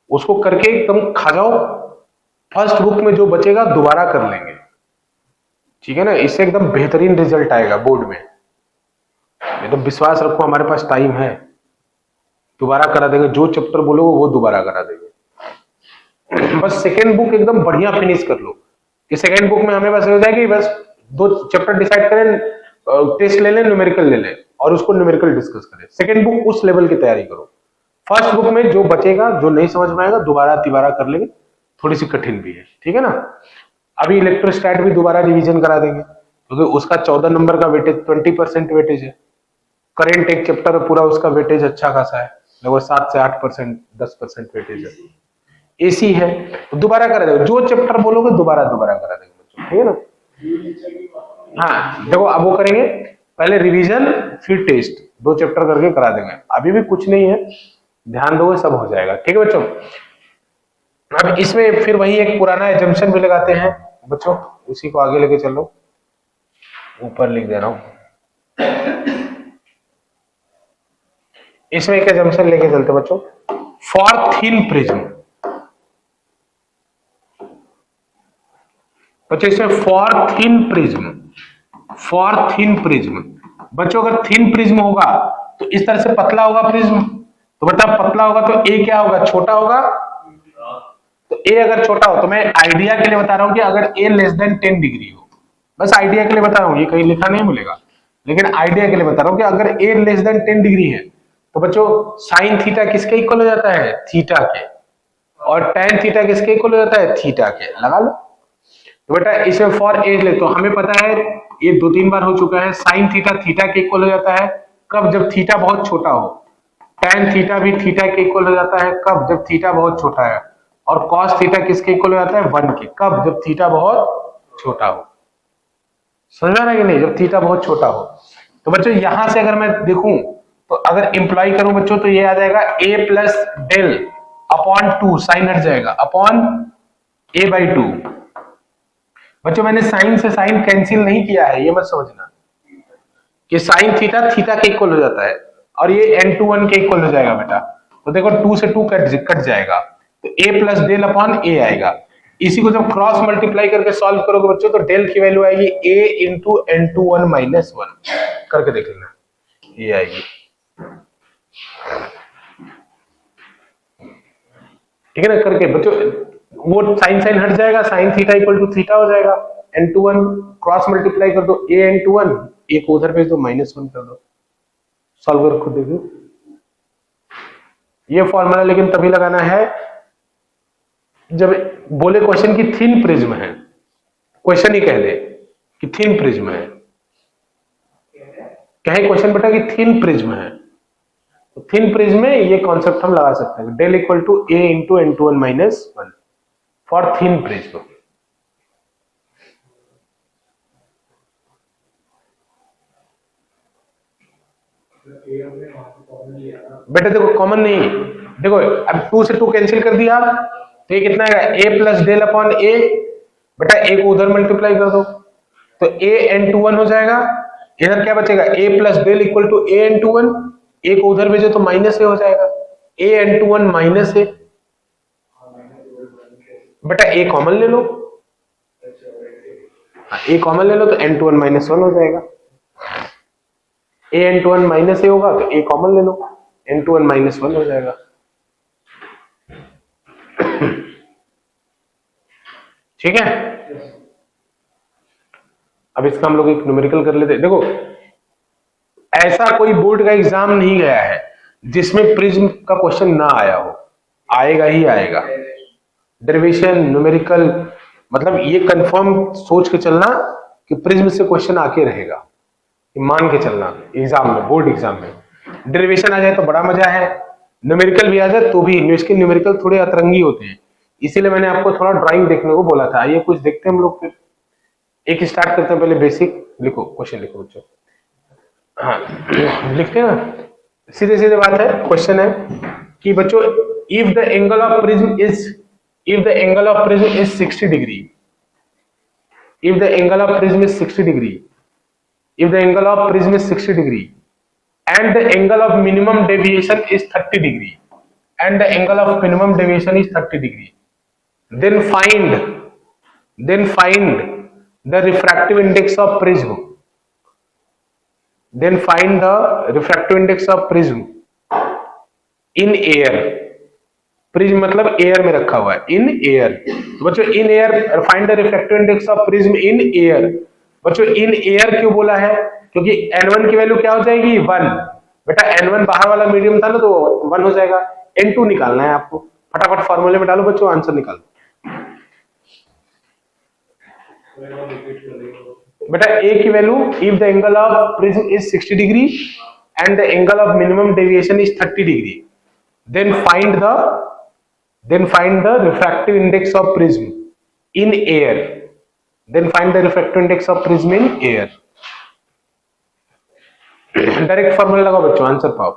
उसको करके एकदम खा जाओ, फर्स्ट बुक में जो बचेगा दोबारा कर लेंगे, ठीक है ना, इससे एकदम बेहतरीन रिजल्ट आएगा बोर्ड में, ये तो विश्वास रखो, हमारे पास टाइम है, दोबारा करा देंगे, जो चैप्टर बोलोगे वो दोबारा करा देंगे। बस सेकेंड बुक एकदम बढ़िया फिनिश कर लो, कि सेकेंड बुक में हमें बस हो जाएगी, बस 2 चैप्टर डिसाइड करें, टेस्ट ले लें, न्यूमेरिकल ले लें और उसको न्यूमेरिकल डिस्कस करें। सेकेंड बुक उस लेवल की तैयारी करो, फर्स्ट बुक में जो बचेगा, जो नहीं समझ में आएगा दोबारा तिबारा कर लेंगे, थोड़ी सी कठिन भी है, ठीक है ना। अभी इलेक्ट्रोस्टैट भी दोबारा रिवीजन करा देंगे, क्योंकि उसका 14 नंबर का वेटेज, 20% वेटेज है, करेंट एक चैप्टर पूरा उसका वेटेज अच्छा खासा है, लगभग 7 से 8%, 10% वेटेज है, एसी है, तो दोबारा करा देंगे, जो चैप्टर बोलोगे दोबारा करा देंगे बच्चों, ठीक है ना। हाँ देखो, अब वो करेंगे, पहले रिवीजन फिर टेस्ट, 2 चैप्टर करके करा देंगे, अभी भी कुछ नहीं है, ध्यान दोगे सब हो जाएगा, ठीक है बच्चों। अब इसमें फिर वही एक पुराना एजम्पशन भी लगाते हैं बच्चों, उसी को आगे लेके चलो, ऊपर लिख दे रहा हूं, इसमें एक एजम्पशन लेके चलते बच्चों, फॉर थिन प्रिज्म, बच्चों इसमें फॉर थिन प्रिज्म, बच्चों अगर थिन प्रिज्म होगा तो इस तरह से पतला होगा प्रिज्म, तो बेटा पतला होगा तो ए क्या होगा, छोटा होगा, तो ए अगर छोटा हो, तो मैं आइडिया के लिए बता रहा हूं कि अगर ए लेस देन 10 डिग्री हो, बस आइडिया के लिए बता रहा हूं, ये कहीं लिखा नहीं मिलेगा, लेकिन आइडिया के लिए बता रहा हूं कि अगर ए लेस देन 10 डिग्री है तो बच्चों साइन थीटा किसके इक्वल हो जाता है, थीटा के, और tan थीटा किसके इक्वल हो जाता है, थीटा के, लगा लो। तो बेटा इसमें फॉर एज ले, तो हमें पता है ये 2-3 बार हो चुका है, साइन थीटा थीटा के इक्वल हो जाता है कब, जब थीटा बहुत छोटा हो, tan थीटा भी थीटा के इक्वल हो जाता है कब, जब थीटा बहुत छोटा है, और cos थीटा किसके इक्वल हो जाता है, 1 के, कब, जब थीटा बहुत छोटा हो, समझ में आ रहा है कि नहीं, जब थीटा बहुत छोटा हो। तो बच्चों यहां से अगर मैं देखूं, तो अगर इंप्लॉय करूं बच्चों, तो ये आ जाएगा a plus del upon 2, sine हट जाएगा, अपॉन a/2। बच्चों मैंने साइन से साइन कैंसिल नहीं किया है, ये मत समझना कि साइन थीटा थीटा के इक्वल हो जाता है, और ये n2 के इक्वल हो जाएगा बेटा, तो देखो 2 से 2 कट जाएगा, तो a plus del upon a आएगा, इसी को जब क्रॉस मल्टीप्लाई करके सॉल्व करोगे बच्चों, तो डेल की वैल्यू आएगी a इंटू n21 माइनस 1, करके देख लेना, ये आएगी, ठीक है ना, करके बच्चों वो साइन साइन हट जाएगा, sine theta equal to theta हो जाएगा, n21 क्रॉस मल्टीप्लाई कर दो, a n21, a को उधर भेज दो, -1 कर दो, सॉल्व कर खुद देखो। ये फॉर्मूला लेकिन तभी लगाना है जब बोले क्वेश्चन की थिन प्रिज्म है, क्वेश्चन ही कह दे कि थिन प्रिज्म है, कहे क्वेश्चन बेटा कि थिन प्रिज्म है, तो थिन प्रिज्म में ये कॉन्सेप्ट हम लगा सकते हैं, del equal to a into n21 minus 1, for thin prism. बेटा देखो कॉमन नहीं, देखो अब 2 से 2 कैंसिल कर दिया तो ये कितना आएगा, a प्लस डेल अपॉन ए। बेटा a को उधर मल्टीप्लाई कर दो तो a n2 1 हो जाएगा। इधर क्या बचेगा, a plus del equal to a n2 1, a को उधर भेजो तो माइनस a हो जाएगा, a n2 1 माइनस a। बेटा a कॉमन ले लो, a कॉमन ले लो तो n2 1 माइनस 1 हो जाएगा। a n2 1 माइनस a होगा तो a कॉमन ले लो, n2 1 माइनस 1 हो जाएगा। ठीक है, अब इसका हम लोग एक न्यूमेरिकल कर लेते हैं। देखो ऐसा कोई बोर्ड का एग्जाम नहीं गया है जिसमें प्रिज्म का क्वेश्चन ना आया हो, आएगा ही आएगा। डेरिवेशन, न्यूमेरिकल, मतलब ये कंफर्म सोच के चलना कि प्रिज्म से क्वेश्चन आके रहेगा, मान के चलना एग्जाम में, बोर्ड एग्जाम में। डेरिवेशन आ जाए तो बड़ा मजा है, न्यूमेरिकल भी आ जाए तो भी, इसके न्यूमेरिकल थोड़े अतरंगी होते हैं, इसीलिए मैंने आपको थोड़ा ड्राइंग देखने को बोला था। आइए कुछ देखते हैं हम लोग, फिर एक स्टार्ट करते हैं। पहले बेसिक लिखो, क्वेश्चन लिखो बच्चों। हाँ लिखते हैं ना, सीधे सीधे बात है। क्वेश्चन है कि बच्चों if the angle of prism is 60 degree, if the angle of prism is 60 degree, if the angle of prism is 60 degree and the angle of minimum deviation is 30 degree, and the angle of minimum deviation is 30 degree, then find the refractive index of prism, then find the refractive index of prism in air। Prism मतलब air में रखा हुआ है, in air. तो बच्चों in air find the refractive index of prism in air. बच्चों in air क्यों बोला है, क्योंकि n1 की वैल्यू क्या हो जाएगी, 1। बेटा n1 बाहर वाला मीडियम था ना तो 1 हो जाएगा। n2 निकालना है आपको, फटाफट फॉर्मूले में डालो बच्चों, आंसर निकालो। बेटा a की value, if the angle of prism is 60 degree and the angle of minimum deviation is 30 degree, then find the refractive index of prism in air, then find the refractive index of prism in air। Direct formula लगाओ बच्चों, answer पाओ।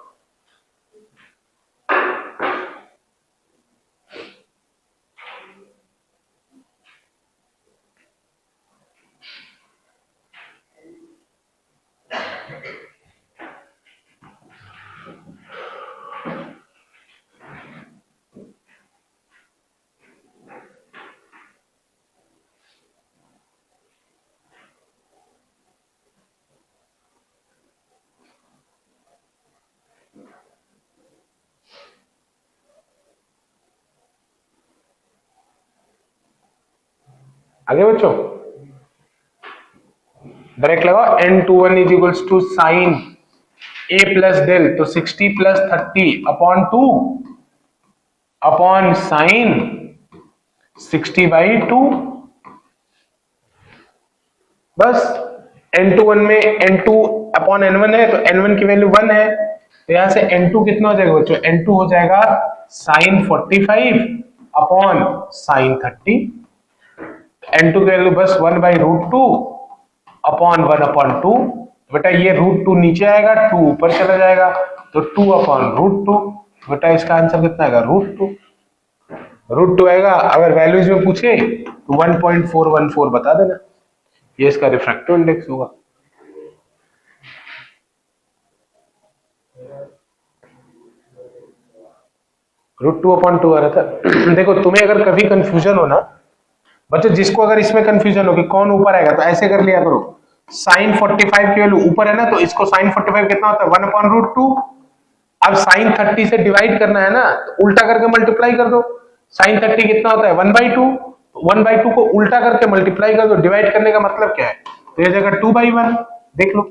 आगे बच्चों direct लगाओ, n21 is equals to sine a plus del, तो 60 plus 30 upon 2 upon sign 60/2। बस n21 में n2 upon n1 है तो n1 की वैल्यू 1 है, तो यहां से n2 कितना हो जाएगा बच्चों, n2 हो जाएगा साइन 45 अपॉन साइन 30। n2 की वैल्यू बस 1/√2 अपॉन 1/2। बेटा ये √2 नीचे आएगा, 2 ऊपर चला जाएगा तो 2 अपॉन √2। बेटा इसका आंसर कितना आएगा, √2 आएगा। अगर वैल्यूज में पूछे तो 1.414 बता देना, ये इसका रिफ्रैक्टिव इंडेक्स होगा। √2/2 आ रहा था। देखो तुम्हें अगर कभी कंफ्यूजन हो ना बच्चों, जिसको अगर इसमें कंफ्यूजन हो कि कौन ऊपर आएगा तो ऐसे कर लिया करो, साइन 45 की वैल्यू ऊपर है ना, तो इसको साइन 45 कितना होता है, 1/√2। अब साइन 30 से डिवाइड करना है ना, तो उल्टा करके मल्टीप्लाई कर दो। साइन 30 कितना होता है, 1/2, 1/2 को उल्टा करके मल्टीप्लाई कर दो। डिवाइड करने का मतलब क्या है, तो ये जगह 2/1 देख लो।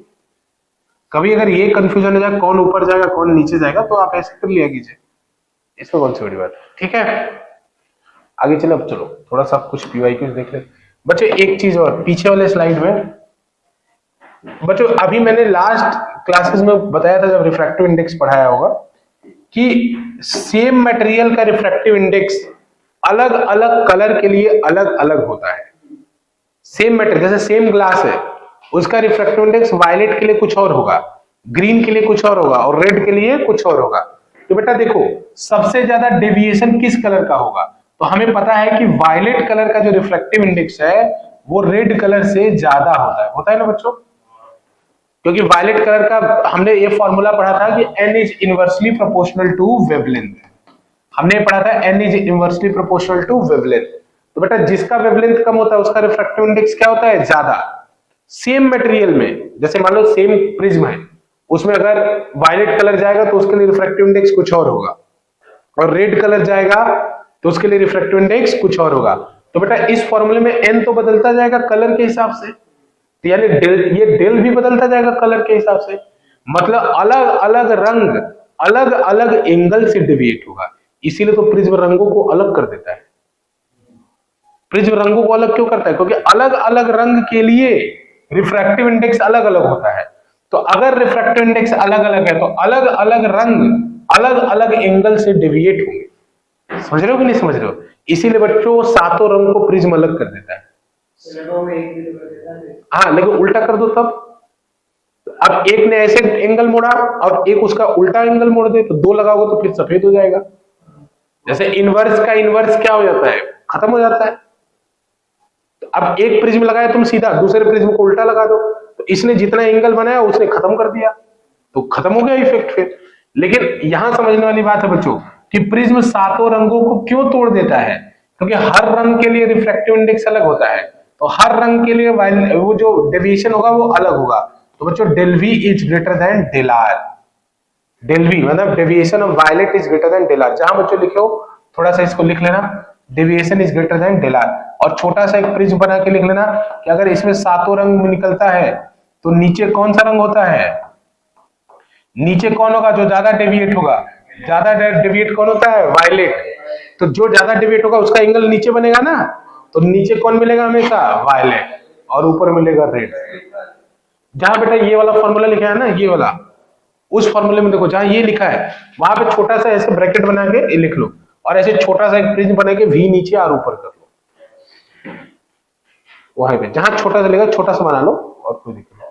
कभी अगर ये कंफ्यूजन हो जाए कौन ऊपर जाएगा कौन नीचे जाएगा, तो आप ऐसे कर लिया कीजिए, इसमें कौन सी बड़ी बात है। ठीक है आगे चलो, अब चलो थोड़ा सा कुछ पीवाईक्यूज देख ले बच्चों। एक चीज और, पीछे वाले स्लाइड में बच्चों अभी मैंने लास्ट क्लासेस में बताया था जब रिफ्रैक्टिव इंडेक्स पढ़ाया होगा कि सेम मटेरियल का रिफ्रैक्टिव इंडेक्स अलग अलग कलर के लिए अलग अलग होता है। सेम मटेरियल, जैसे सेम ग्लास है, उसका रिफ्रैक्टिव इंडेक्स वायलेट के लिए कुछ और होगा, ग्रीन के लिए कुछ और होगा और रेड के लिए कुछ और होगा। तो बेटा देखो सबसे ज्यादा डेविएशन किस कलर का होगा, तो हमें पता है कि वायलेट कलर का जो रिफ्रैक्टिव इंडेक्स है वो रेड कलर से ज्यादा होता है ना बच्चों, क्योंकि वायलेट कलर का हमने ये फॉर्मूला पढ़ा था कि n is inversely proportional to wavelength. हमने पढ़ा था n is inversely proportional to wavelength. तो बेटा जिसका वेवलेंथ कम होता है उसका रिफ्रैक्टिव इंडेक्स क्या होता है, ज्यादा। सेम मटेरियल में, जैसे मान लो सेम प्रिज्म है, उसमें अगर वायलेट कलर जाएगा तो उसके लिए रिफ्रैक्टिव इंडेक्स कुछ और होगा, और रेड कलर जाएगा तो उसके लिए रिफ्रैक्टिव इंडेक्स कुछ और होगा। तो बेटा इस फॉर्मूले में n तो बदलता जाएगा कलर के हिसाब से, तो यानी ये डेल भी बदलता जाएगा कलर के हिसाब से, मतलब अलग अलग रंग अलग अलग एंगल से डेविएट होगा। इसीलिए तो प्रिज्म रंगों को अलग कर देता है। प्रिज्म रंगों को अलग क्यों करता है, क्योंकि अलग अलग रंग के लिए रिफ्रैक्टिव इंडेक्स अलग अलग होता है। तो अगर रिफ्रैक्टिव इंडेक्स अलग अलग है तो अलग अलग रंग अलग अलग एंगल से डेविएट होंगे। समझ रहे हो कि नहीं समझ रहे हो? इसीलिए बच्चों सातों रंग को प्रिज्म अलग कर देता है। हाँ लेकिन उल्टा कर दो तब, अब एक ने ऐसे एंगल मोड़ा और एक उसका उल्टा एंगल मोड़ दे, तो दो लगाओगे तो फिर सफेद हो जाएगा। जैसे इनवर्स का इनवर्स क्या हो जाता है, खत्म हो जाता है। तो अब एक प्रिज्म लगाया तुम सीधा, दूसरे प्रिज्म को उल्टा लगा दो, तो इसने जितना एंगल बनाया उसने खत्म कर दिया, तो खत्म हो गया इफेक्ट फिर। लेकिन यहां समझने वाली बात है बच्चों कि प्रिज्म सातों रंगों को क्यों तोड़ देता है, क्योंकि हर रंग के लिए रिफ्रैक्टिव इंडेक्स अलग होता है, तो हर रंग के लिए वो जो डेविएशन होगा वो अलग होगा। तो बच्चों del v is greater than del r. Del v मतलब deviation of violet is greater than del r. जहां बच्चों लिखे हो थोड़ा सा इसको लिख लेना, deviation is greater than del r, और छोटा सा एक प्रिज्म बना के लिख लेना कि अगर इसमें सातों रंग निकलता है तो नीचे कौन सा रंग होता है, नीचे कौन होगा जो ज्यादा डेविएट होगा, ज्यादा डेविएट कौन होता है, वायलेट। तो जो ज्यादा डेविएट होगा उसका एंगल नीचे बनेगा ना, तो नीचे कौन मिलेगा हमेशा, वायलेट, और ऊपर मिलेगा रेड। जहां बेटा ये वाला फॉर्मूला लिखा है ना, ये वाला, उस फॉर्मूले में देखो जहां ये लिखा है वहां पे छोटा सा ऐसे ब्रैकेट बना के लिख लो, और ऐसे छोटा सा एक प्रिज्म बना के वी नीचे और ऊपर कर लो। वहां पे जहां छोटा सा लिखा छोटा सा बना लो और कोई दिक्कत नहीं।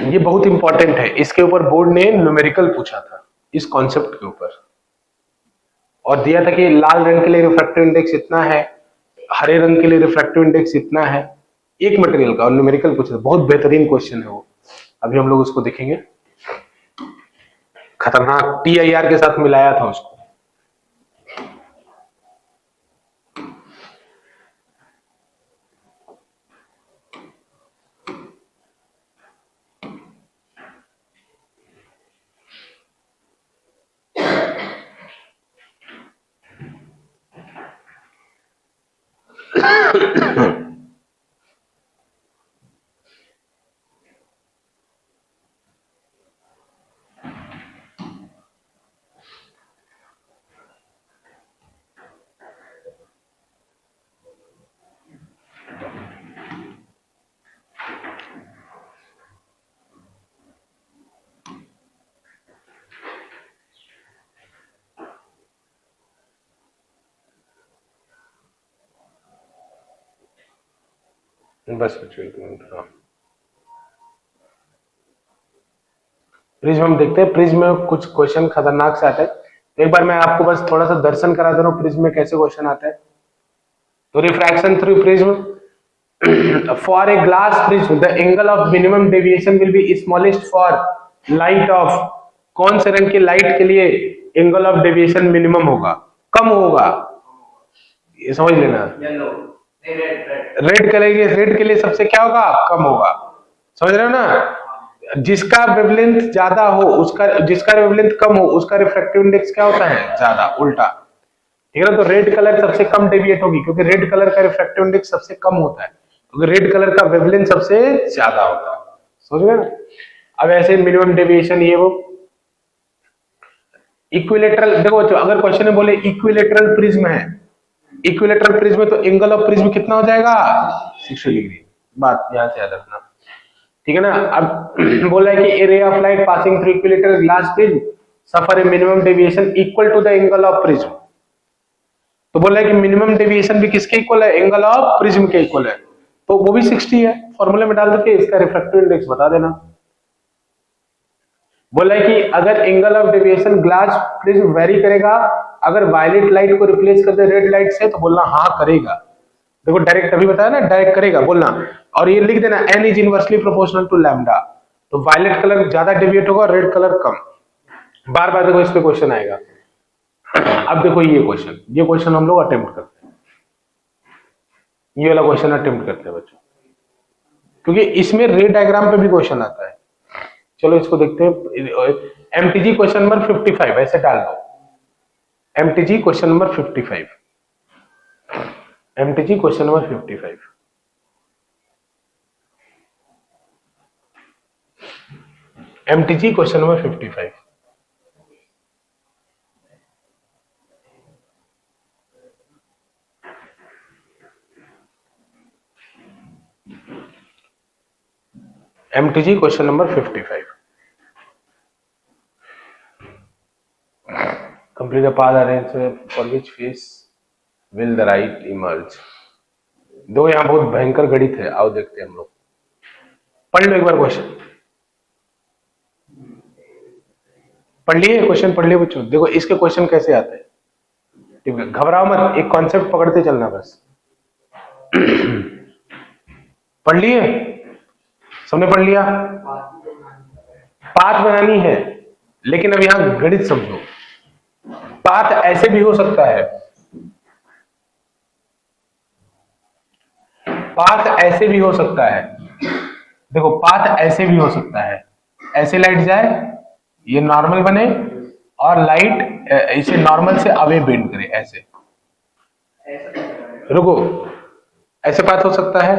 ये बहुत इंपॉर्टेंट है, इसके ऊपर बोर्ड ने न्यूमेरिकल पूछा था इस कॉन्सेप्ट के ऊपर, और दिया था कि लाल रंग के लिए रिफ्रैक्टिव इंडेक्स इतना है, हरे रंग के लिए रिफ्रैक्टिव इंडेक्स इतना है, एक मटेरियल का, और न्यूमेरिकल पूछा था। बहुत बेहतरीन क्वेश्चन है वो, अभी हम लोग उसको देखेंगे। खतरनाक TIR के साथ मिलाया था उसको। बस बच्चों एक मिनट, हाँ प्रिज्म हम देखते हैं। प्रिज्म में कुछ क्वेश्चन खतरनाक से आते हैं। एक बार मैं आपको बस थोड़ा सा दर्शन करा दे रहा हूँ प्रिज्म में कैसे क्वेश्चन आते हैं। तो refraction through prism, for a glass prism the angle of minimum deviation will be smallest for light of, कौन से रंग की लाइट के लिए एंगल ऑफ डेविएशन मिनिमम होगा, कम होगा, ये समझ लेना। रेड के लिए सबसे क्या होगा, कम होगा। समझ रहे हो ना, जिसका वेवलेंथ ज्यादा हो उसका, जिसका वेवलेंथ कम हो उसका रिफ्रैक्टिव इंडेक्स क्या होता है, ज्यादा, उल्टा। ठीक है ना, तो रेड कलर सबसे कम डेविएट होगी क्योंकि रेड कलर का रिफ्रैक्टिव इंडेक्स सबसे कम होता है, क्योंकि रेड कलर का वेवलेंथ सबसे ज्यादा होता है। समझ गए ना। अब ऐसे मिनिमम डेविएशन ये वो इक्विलेटरल, देखो बच्चों अगर क्वेश्चन में बोले इक्विलेटरल प्रिज्म है, इक्विलेटरल प्रिज्म में तो एंगल ऑफ प्रिज्म कितना हो जाएगा, 60 डिग्री। बात यहां से याद रखना, ठीक है ना। अब बोला है कि a ray of light passing through equilateral glass prism suffer a minimum deviation equal to the angle of prism. तो बोला है कि मिनिमम डेविएशन भी किसके इक्वल है, एंगल ऑफ प्रिज्म के इक्वल है, तो वो भी 60 है। फॉर्मूले में डाल करके इसका रिफ्रैक्टिव इंडेक्स बता देना। बोला है कि अगर angle of deviation glass prism very करेगा, अगर वायलेट लाइट को रिप्लेस कर दे रेड लाइट से, तो बोलना हाँ करेगा। देखो डायरेक्ट अभी बताया ना, डायरेक्ट करेगा बोलना, और ये लिख देना n is inversely proportional to lambda. तो वायलेट कलर ज्यादा डेविएट होगा, रेड कलर कम। बार बार देखो इस पे क्वेश्चन आएगा। अब देखो ये क्वेश्चन हम लोग अटेम्प्ट करते हैं, ये वाला क्वेश्चन अटेम्प्ट करते हैं बच्चों, क्योंकि इसमें रे डायग्राम पे भी क्वेश्चन आता है। चलो इसको देखते हैं। एमटीजी क्वेश्चन नंबर 55 ऐसे डाल दो, MTG question number 55, MTG question number 55। MTG question number 55। MTG question number 55। Complete the path arrangement for which face will the right emerge। दो यहाँ बहुत भयंकर गणित है, आओ देखते हैं हम लोग। पढ़ लो एक बार क्वेश्चन, पढ़ लिए क्वेश्चन, पढ़ लिए बच्चों। देखो इसके क्वेश्चन कैसे आते हैं, ठीक है, घबराओ मत, एक कॉन्सेप्ट पकड़ते चलना बस। पढ़ लिए, सबने पढ़ लिया। पाथ बनानी है, लेकिन अब यहां गणित समझो। पाथ ऐसे भी हो सकता है, पाथ ऐसे भी हो सकता है। देखो पाथ ऐसे भी हो सकता है, ऐसे लाइट जाए, ये नॉर्मल बने, और लाइट इसे नॉर्मल से अवे बेंड करे, ऐसे। रुको, ऐसे पाथ हो सकता है।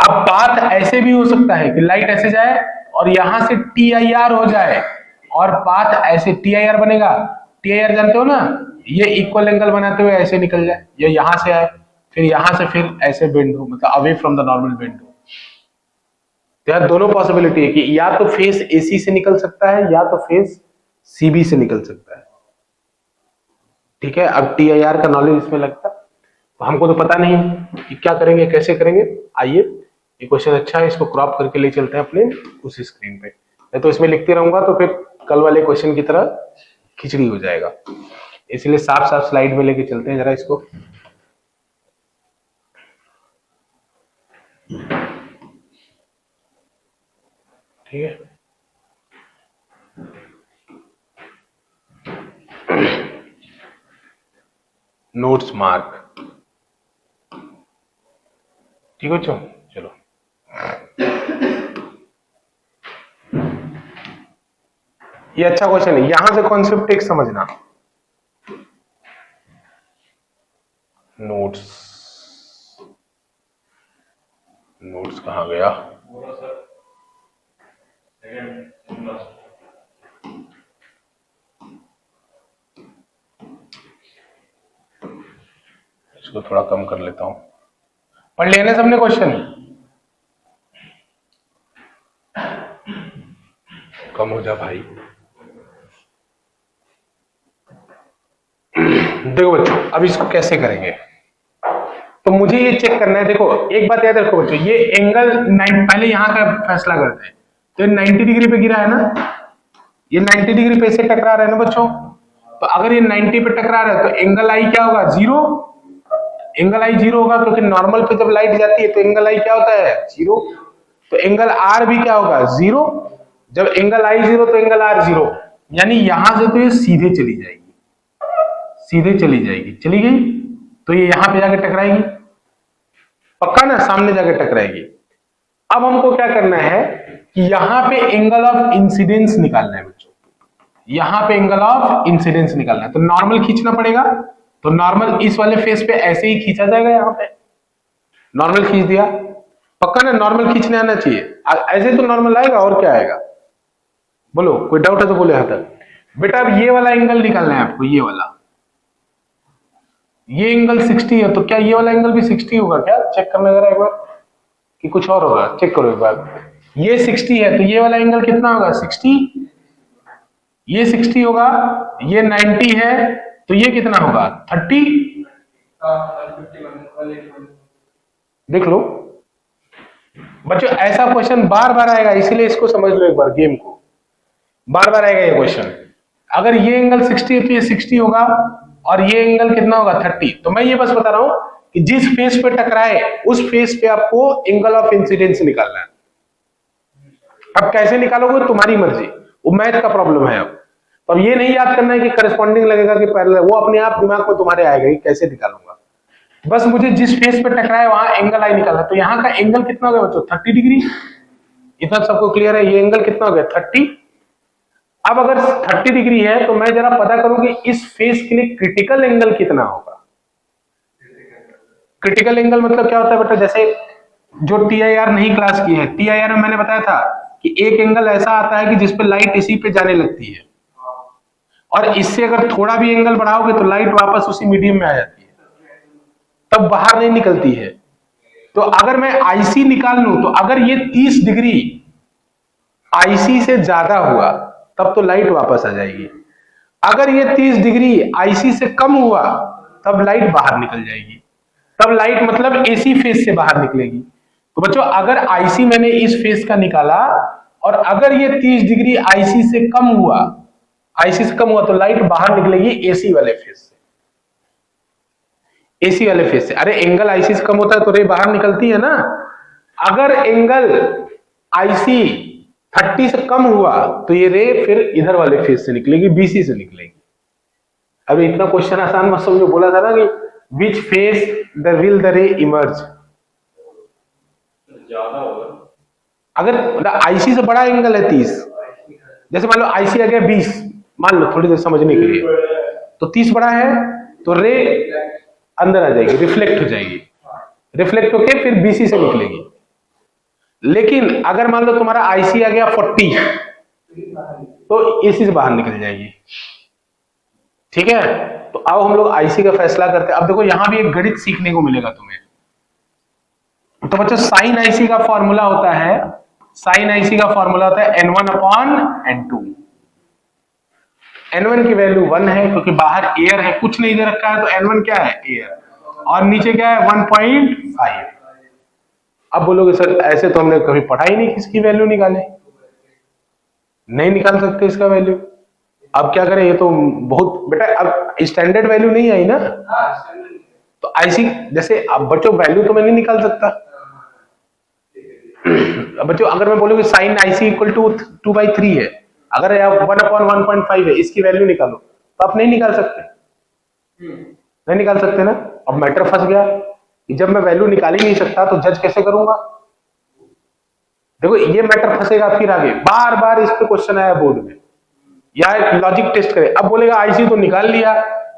अब पाथ ऐसे भी हो सकता है कि लाइट ऐसे जाए और यहां से TIR हो जाए, और पाथ ऐसे TIR बनेगा। TIR जानते हो ना, ये इक्वल एंगल बनाते हुए ऐसे निकल जाए, ये यहां से आए, फिर यहां से फिर ऐसे बेंड हो, मतलब away from the normal bend हो। तो यार दोनों पॉसिबिलिटी है कि या तो फेस AC से निकल सकता है, या तो फेस CB से निकल सकता है। ठीक है, अब TIR का नॉलेज इसमें लगता है, तो हमको तो पता नहीं कि क्या करेंगे, कैसे करेंगे। आइए, ये क्वेश्चन अच्छा है, इसको क्रॉप करके ले चलते हैं अपने उस स्क्रीन पे। मैं तो इसमें लिखते रहूंगा तो फिर कल वाले क्वेश्चन की तरह खिचड़ी हो जाएगा, इसलिए साफ साफ स्लाइड में लेके चलते हैं जरा इसको। ठीक है, नोट्स मार्क, ठीक है बच्चों। चलो ये अच्छा क्वेश्चन है, यहां से कॉन्सेप्ट एक समझना। नोट्स, नोट्स कहां गया, इसको थोड़ा कम कर लेता हूं। पढ़ लिया ना सबने क्वेश्चन, कम हो जा भाई। देखो बच्चों, अब इसको कैसे करेंगे, तो मुझे ये चेक करना है। देखो एक बात याद रखो बच्चों, ये एंगल पहले यहां का फैसला करते हैं। तो ये 90 डिग्री पे गिरा है ना, ये 90 डिग्री पे से टकरा रहा है ना बच्चों। तो अगर ये 90 पे टकरा रहा है तो एंगल आई क्या होगा, 0। एंगल आई 0 होगा, क्योंकि नॉर्मल पे जब लाइट जाती है तो एंगल आई क्या होता है, 0। तो एंगल आर भी क्या होगा, 0। जब एंगल आई 0 तो एंगल आर 0, यानी यहां से तो ये सीधे चली जाएगी, सीधे चली जाएगी, चली गई तो ये यहां पे जाके टकराएगी, पक्का ना, सामने जाके टकराएगी। अब हमको क्या करना है कि यहां पे एंगल ऑफ इंसिडेंस निकालना है बच्चों, यहां पे एंगल ऑफ इंसिडेंस निकालना है। तो नॉर्मल खींचना पड़ेगा, तो नॉर्मल इस वाले फेस पे ऐसे ही खींचा जाएगा, यहां पे नॉर्मल खींच दिया, पक्का ना, नॉर्मल खींचने आना चाहिए। ऐसे तो नॉर्मल आएगा, और क्या आएगा, बोलो कोई डाउट है तो बोले यहां तक। बेटा अब ये वाला एंगल निकालना है आपको, ये वाला, ये एंगल 60 है, तो क्या ये वाला एंगल भी 60 होगा क्या, चेक करना जरा एक बार, कि कुछ और होगा, चेक करो एक बार। ये 60 है तो ये वाला एंगल कितना होगा 60, ये 60 होगा, ये 90 है तो ये कितना होगा 30। देख लो बच्चों, ऐसा क्वेश्चन बार बार आएगा, इसीलिए इसको समझ लो एक बार, गेम को बार बार आएगा ये क्वेश्चन। अगर ये एंगल 60 है तो ये 60 होगा और ये एंगल कितना होगा 30। तो मैं ये बस बता रहा हूं कि जिस फेस पे टकराए उस फेस पे आपको एंगल ऑफ इंसिडेंस निकालना है। अब कैसे निकालोगे तुम्हारी मर्जी, वो मैथ का प्रॉब्लम है। अब ये नहीं याद करना है कि करस्पॉन्डिंग लगेगा कि पैरेलल, वो अपने आप दिमाग में तुम्हारे आएगा कि कैसे निकालूंगा। बस मुझे जिस फेस पे टकराए वहां एंगल आई निकालना। तो यहाँ का एंगल कितना हो गया बच्चों 30 डिग्री। इतना सबको क्लियर है? ये एंगल कितना हो गया 30। अब अगर 30 डिग्री है तो मैं जरा पता करूं कि इस फेस के लिए क्रिटिकल एंगल कितना होगा। क्रिटिकल एंगल मतलब क्या होता है बेटा, जैसे जो TIR नहीं क्लास की है, TIR में मैंने बताया था कि एक एंगल ऐसा आता है कि जिसपे लाइट इसी पे जाने लगती है और इससे अगर थोड़ा भी एंगल बढ़ाओगे तो लाइट वापस उसी मीडियम में आ जाती है, तब बाहर नहीं निकलती है। तो अगर मैं IC निकाल लूं तो अगर ये 30 डिग्री IC से ज्यादा हुआ तब तो लाइट वापस आ जाएगी। अगर ये 30 डिग्री IC से कम हुआ तब लाइट बाहर निकल जाएगी। तब लाइट मतलब AC फेस से बाहर निकलेगी। तो बच्चों अगर IC मैंने इस फेस का निकाला और अगर ये 30 डिग्री IC से कम हुआ, IC से कम हुआ तो लाइट बाहर निकलेगी AC वाले फेस से, AC वाले फेस से। अरे एंगल IC से कम होता है तो रे बाहर निकलती है ना। अगर एंगल IC 30 से कम हुआ तो ये रे फिर इधर वाले फेस से निकलेगी, BC से निकलेगी। अब इतना क्वेश्चन आसान मत समझो, बोला था ना कि which face the will the ray emerge. ज्यादा होगा अगर IC से बड़ा एंगल है 30, जैसे मान लो IC आ गया 20, मान लो थोड़ी देर समझने के लिए, तो 30 बड़ा है तो रे अंदर आ जाएगी, रिफ्लेक्ट हो जाएगी, रिफ्लेक्ट होके फिर BC से निकलेगी। लेकिन अगर मान लो तुम्हारा IC आ गया 40 तो AC से बाहर निकल जाएगी। ठीक है, तो अब हम लोग IC का फैसला करते हैं। अब देखो यहां भी एक गणित सीखने को मिलेगा तुम्हें। तो बच्चों साइन IC का फॉर्मूला होता है, साइन IC का फॉर्मूला होता है N1/N2। N1 की वैल्यू 1 है क्योंकि बाहर एयर है, कुछ नहीं दे रखा है, तो N1 क्या है एयर, और नीचे क्या है 1.5। अब बोलोगे सर ऐसे तो हमने कभी पढ़ा ही नहीं, किसकी वैल्यू निकाले, नहीं निकाल सकते इसका वैल्यू। अब क्या करें, ये तो बहुत बेटा अब स्टैंडर्ड वैल्यू नहीं आई ना, तो IC जैसे अब बच्चों वैल्यू तो मैं नहीं निकाल सकता। बच्चों अगर मैं बोलूँ कि साइन IC इक्वल टू 2/3 है, अगर 1/1.5 है, इसकी वैल्यू निकालो, तो आप नहीं निकाल सकते, नहीं निकाल सकते ना। अब मैटर फंस गया कि जब मैं वैल्यू निकाल ही नहीं सकता तो जज कैसे करूंगा। देखो ये मैटर फंसेगा, फिर आगे बार बार इस पे क्वेश्चन आया बोर्ड में, या एक लॉजिक टेस्ट करे। अब बोलेगा IC तो निकाल लिया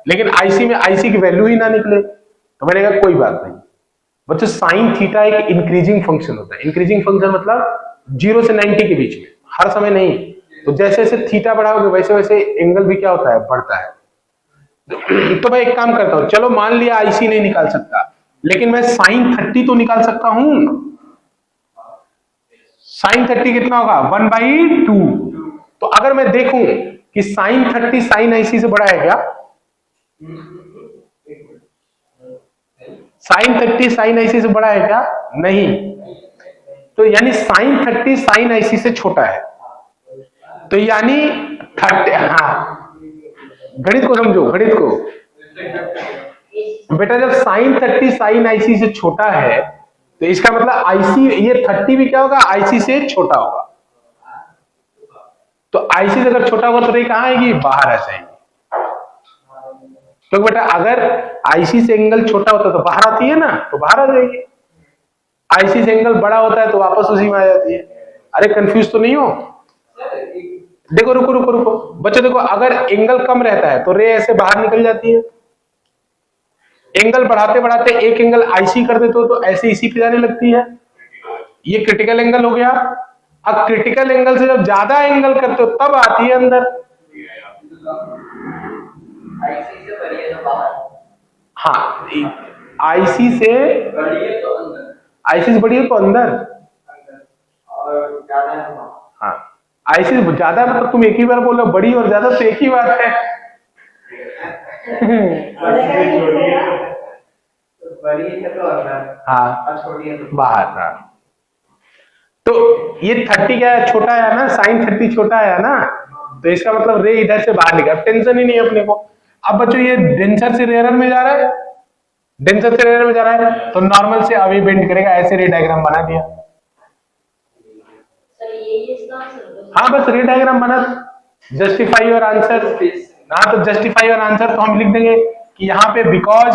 लेकिन IC में IC की वैल्यू ही ना निकले, तो मैंने कहा कोई बात नहीं बच्चों, साइन थीटा एक इंक्रीजिंग फंक्शन होता है। इंक्रीजिंग फंक्शन मतलब 0 से 90 के बीच में, हर समय नहीं। तो जैसे जैसे थीटा बढ़ाओगे वैसे वैसे एंगल भी क्या होता है बढ़ता है। तो मैं एक काम करता हूं, चलो मान लिया IC नहीं निकाल सकता, लेकिन मैं साइन 30 तो निकाल सकता हूं। साइन 30 कितना होगा 1/2। तो अगर मैं देखूं कि साइन 30 साइन IC से बड़ा है क्या, साइन 30 साइन IC से बड़ा है क्या, नहीं। तो यानी साइन 30 साइन IC से छोटा है, तो यानी 30, हाँ गणित को समझो, गणित को बेटा, जब साइन 30 साइन IC से छोटा है तो इसका मतलब IC ये 30 भी क्या होगा IC से छोटा होगा। तो IC से अगर छोटा होगा तो रे कहां आएगी, बाहर आ जाएगी। क्योंकि बेटा अगर IC से एंगल छोटा होता तो बाहर आती है ना, तो बाहर आ जाएगी। IC से एंगल बड़ा होता है तो वापस उसी में आ जाती है। अरे कंफ्यूज तो नहीं हो। देखो रुको रुको रुको बच्चों, देखो अगर एंगल कम रहता है तो रे ऐसे बाहर निकल जाती है। एंगल बढ़ाते बढ़ाते एक एंगल IC कर देते हो तो ऐसे इसी पे जाने लगती है। ये क्रिटिकल एंगल हो गया। अब क्रिटिकल एंगल से जब ज्यादा एंगल करते हो तब आती है अंदर। हाँ IC से बड़ी है तो अंदर, IC से बड़ी है तो अंदर, हाँ, आईसी ज्यादा मतलब तुम एक ही बार बोल रहे हो, बड़ी और ज्यादा तो एक ही बात है। हाँ, बाहर। हाँ, तो ये 30 क्या है, छोटा है ना, साइन 30 छोटा है ना, तो इसका मतलब रे इधर से बाहर निकल, टेंशन ही नहीं है अपने को। अब बच्चों ये डेंसर से रेयर में जा रहा है, डेंसर से रेयर में जा रहा है, तो नॉर्मल से अभी बेंड करेगा, ऐसे रे डायग्राम बना दिया। हाँ, बस रे डायग्राम बना, जस्टिफाई योर आंसर। हाँ, तो जस्टिफाई योर आंसर तो हम लिख देंगे कि यहाँ पे because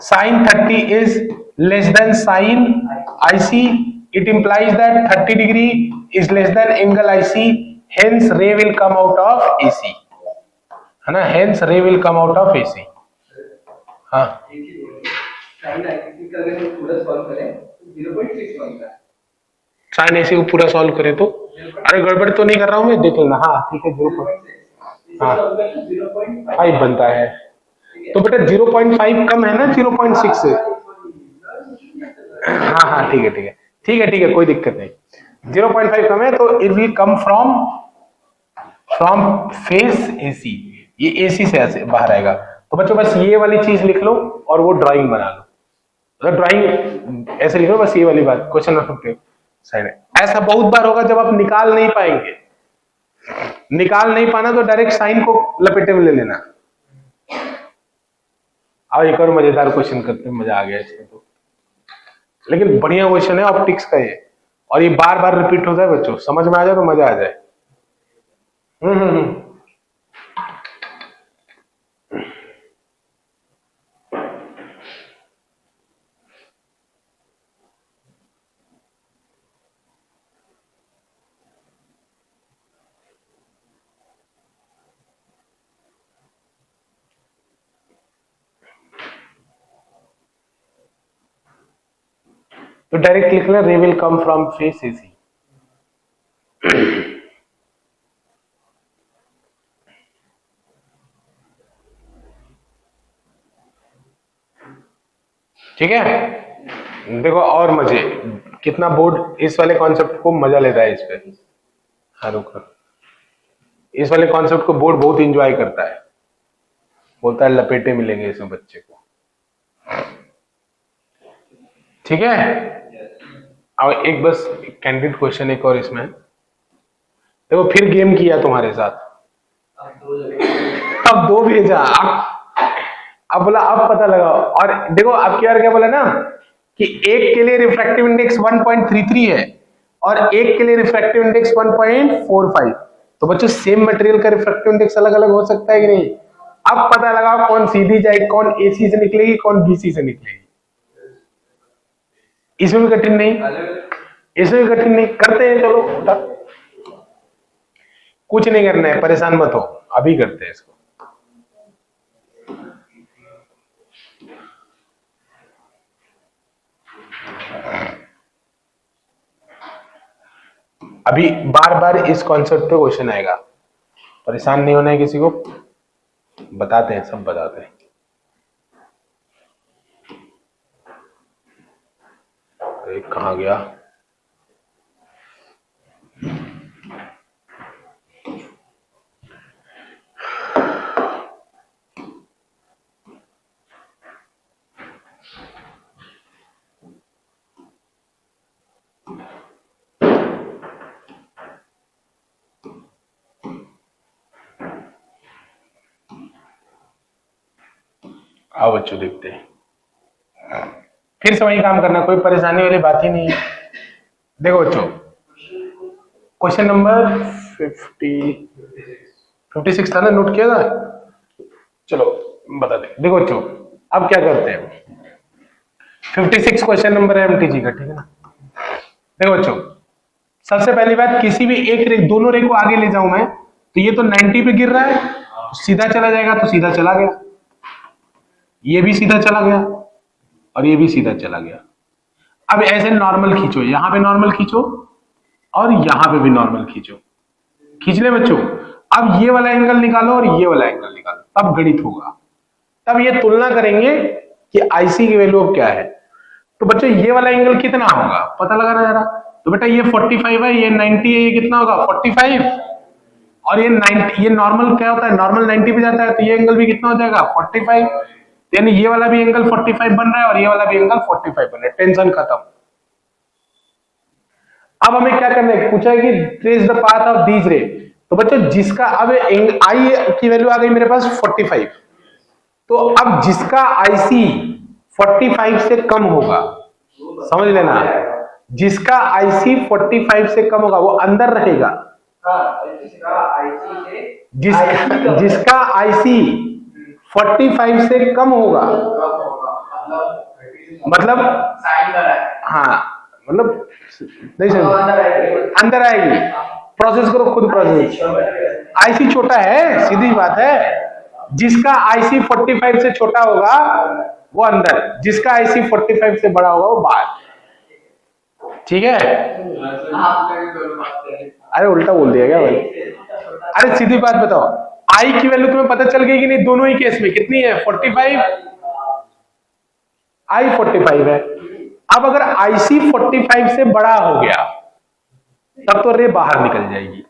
sin 30 is less than sin IC, it implies that 30 degree is less than angle IC, hence ray will come out of AC, है ना, hence ray will come out of AC। हाँ, sin IC का अगर हम पूरा solve करें तो 0.6 बनता है। sin IC को पूरा सॉल्व करें तो, अरे गड़बड़ तो नहीं कर रहा हूँ मैं, देख लेना। हाँ ठीक है, 0.5 बनता है, तो बेटा 0.5 कम है ना 0.6 से। हाँ हाँ ठीक है ठीक है ठीक है ठीक है, कोई दिक्कत नहीं, 0.5 कम है, तो it will come from phase AC, ये एसी से ऐसे बाहर आएगा। तो बच्चों बस ये वाली चीज लिख लो और वो ड्राइंग बना लो, अगर ड्राइंग ऐसे लिख लो, बस ये वाली बात, क्वेश्चन रख सकते हो साइड में। ऐसा बहुत बार होगा जब आप निकाल नहीं पाएंगे, निकाल नहीं पाना तो डायरेक्ट साइन को लपेटे में ले लेना। अब एक और मजेदार क्वेश्चन करते हैं, मजा आ गया इसमें तो, लेकिन बढ़िया क्वेश्चन है ऑप्टिक्स का ये, और ये बार बार रिपीट होता है बच्चों, समझ में आ जाए तो मजा आ जाए। तो डायरेक्ट लिख लेना, रे will come from phase AC. ठीक है, देखो और मजे, कितना बोर्ड इस वाले कॉन्सेप्ट को मजा लेता है इस पे। हाँ रुको, इस वाले कॉन्सेप्ट को बोर्ड बहुत इंजॉय करता है, बोलता है लपेटे मिलेंगे इसमें बच्चे को। ठीक है, अब एक बस कैंडिडेट क्वेश्चन एक और इसमें, देखो फिर गेम किया तुम्हारे साथ, अब 2 भेजा, अब बोला अब पता लगाओ, और देखो अब क्या बोला ना कि एक के लिए रिफ्रैक्टिव इंडेक्स 1.33 है और एक के लिए रिफ्रैक्टिव इंडेक्स 1.45, तो बच्चों सेम मटेरियल का रिफ्रैक्टिव इंडेक्स अलग अलग हो सकता है कि नहीं। अब पता लगाओ कौन सीधी जाएगी, कौन एसी से निकलेगी, कौन बीसी से निकलेगी। इसमें भी कठिन नहीं, इसमें भी कठिन नहीं, करते हैं चलो, कुछ नहीं करना है, परेशान मत हो, अभी करते हैं इसको। अभी बार बार इस कॉन्सेप्ट पे क्वेश्चन आएगा, परेशान नहीं होना है किसी को, बताते हैं, सब बताते हैं। एक कहाँ गया, आओ बच्चों देखते हैं, फिर से वही काम करना, कोई परेशानी वाली बात ही नहीं है। देखो बच्चों, क्वेश्चन नंबर 56 था ना, नोट किया था, चलो बता दे। देखो बच्चों अब क्या करते हैं, 56 क्वेश्चन नंबर है एमटीजी का, ठीक है ना। देखो बच्चों, सबसे पहली बात, किसी भी एक रे, दोनों रे को आगे ले जाऊं मैं, तो ये तो 90 पे गिर रहा है, तो सीधा चला जाएगा, तो सीधा चला गया, ये भी सीधा चला गया और ये भी सीधा चला गया। अब ऐसे नॉर्मल खींचो, यहां पे नॉर्मल खींचो और यहां पे भी नॉर्मल खींचो, खींच ले बच्चों। अब ये वाला एंगल निकालो और ये वाला एंगल निकालो, तब गणित होगा, तब ये तुलना करेंगे कि आईसी की वैल्यू अब क्या है। तो बच्चों ये वाला एंगल कितना होगा, पता लगाना जरा, तो बेटा ये 45 है, ये 90 है, ये कितना होगा 45, और ये 90, ये नॉर्मल क्या होता है, नॉर्मल 90 पे जाता है, तो ये एंगल भी कितना हो जाएगा 45, यानी ये वाला भी एंगल 45 बन रहा है और ये वाला भी एंगल 45 बन रहा है, टेंशन खत्म। अब हमें क्या करना है, पूछा है कि trace the path of these रे, तो बच्चों जिसका अब आई की वैल्यू आ गई मेरे पास 45, तो अब जिसका आईसी 45 से कम होगा, समझ लेना, जिसका आईसी 45 से कम होगा वो अंदर रहेगा, जिसका आईसी 45 से कम होगा, मतलब हाँ मतलब नहीं समझ, अंदर आएगी, प्रोसेस करो खुद, प्रोसेस, आईसी छोटा है, सीधी बात है, जिसका आईसी 45 से छोटा होगा वो अंदर, जिसका आईसी 45 से बड़ा होगा वो बाहर, ठीक है। अरे उल्टा बोल दिया क्या भाई, अरे सीधी बात बताओ, आई की वैल्यू तुम्हें पता चल गई कि नहीं, दोनों ही केस में कितनी है 45, आई 45 है। अब अगर आईसी 45 से बड़ा हो गया तब तो रे बाहर निकल जाएगी,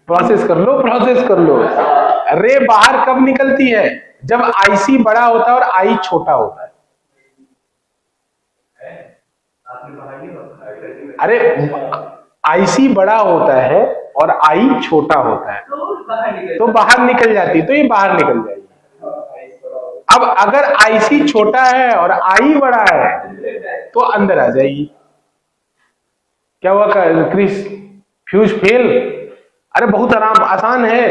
प्रोसेस कर लो, प्रोसेस कर लो, रे बाहर कब निकलती है, जब आईसी बड़ा होता है और आई छोटा होता है। अरे आईसी बड़ा होता है और आई छोटा होता है तो बाहर निकल जाती है, तो ये बाहर निकल जाएगी। अब अगर आईसी छोटा है और आई बड़ा है तो अंदर आ जाएगी। क्या हुआ क्रिस, फ्यूज फेल? अरे बहुत आसान है,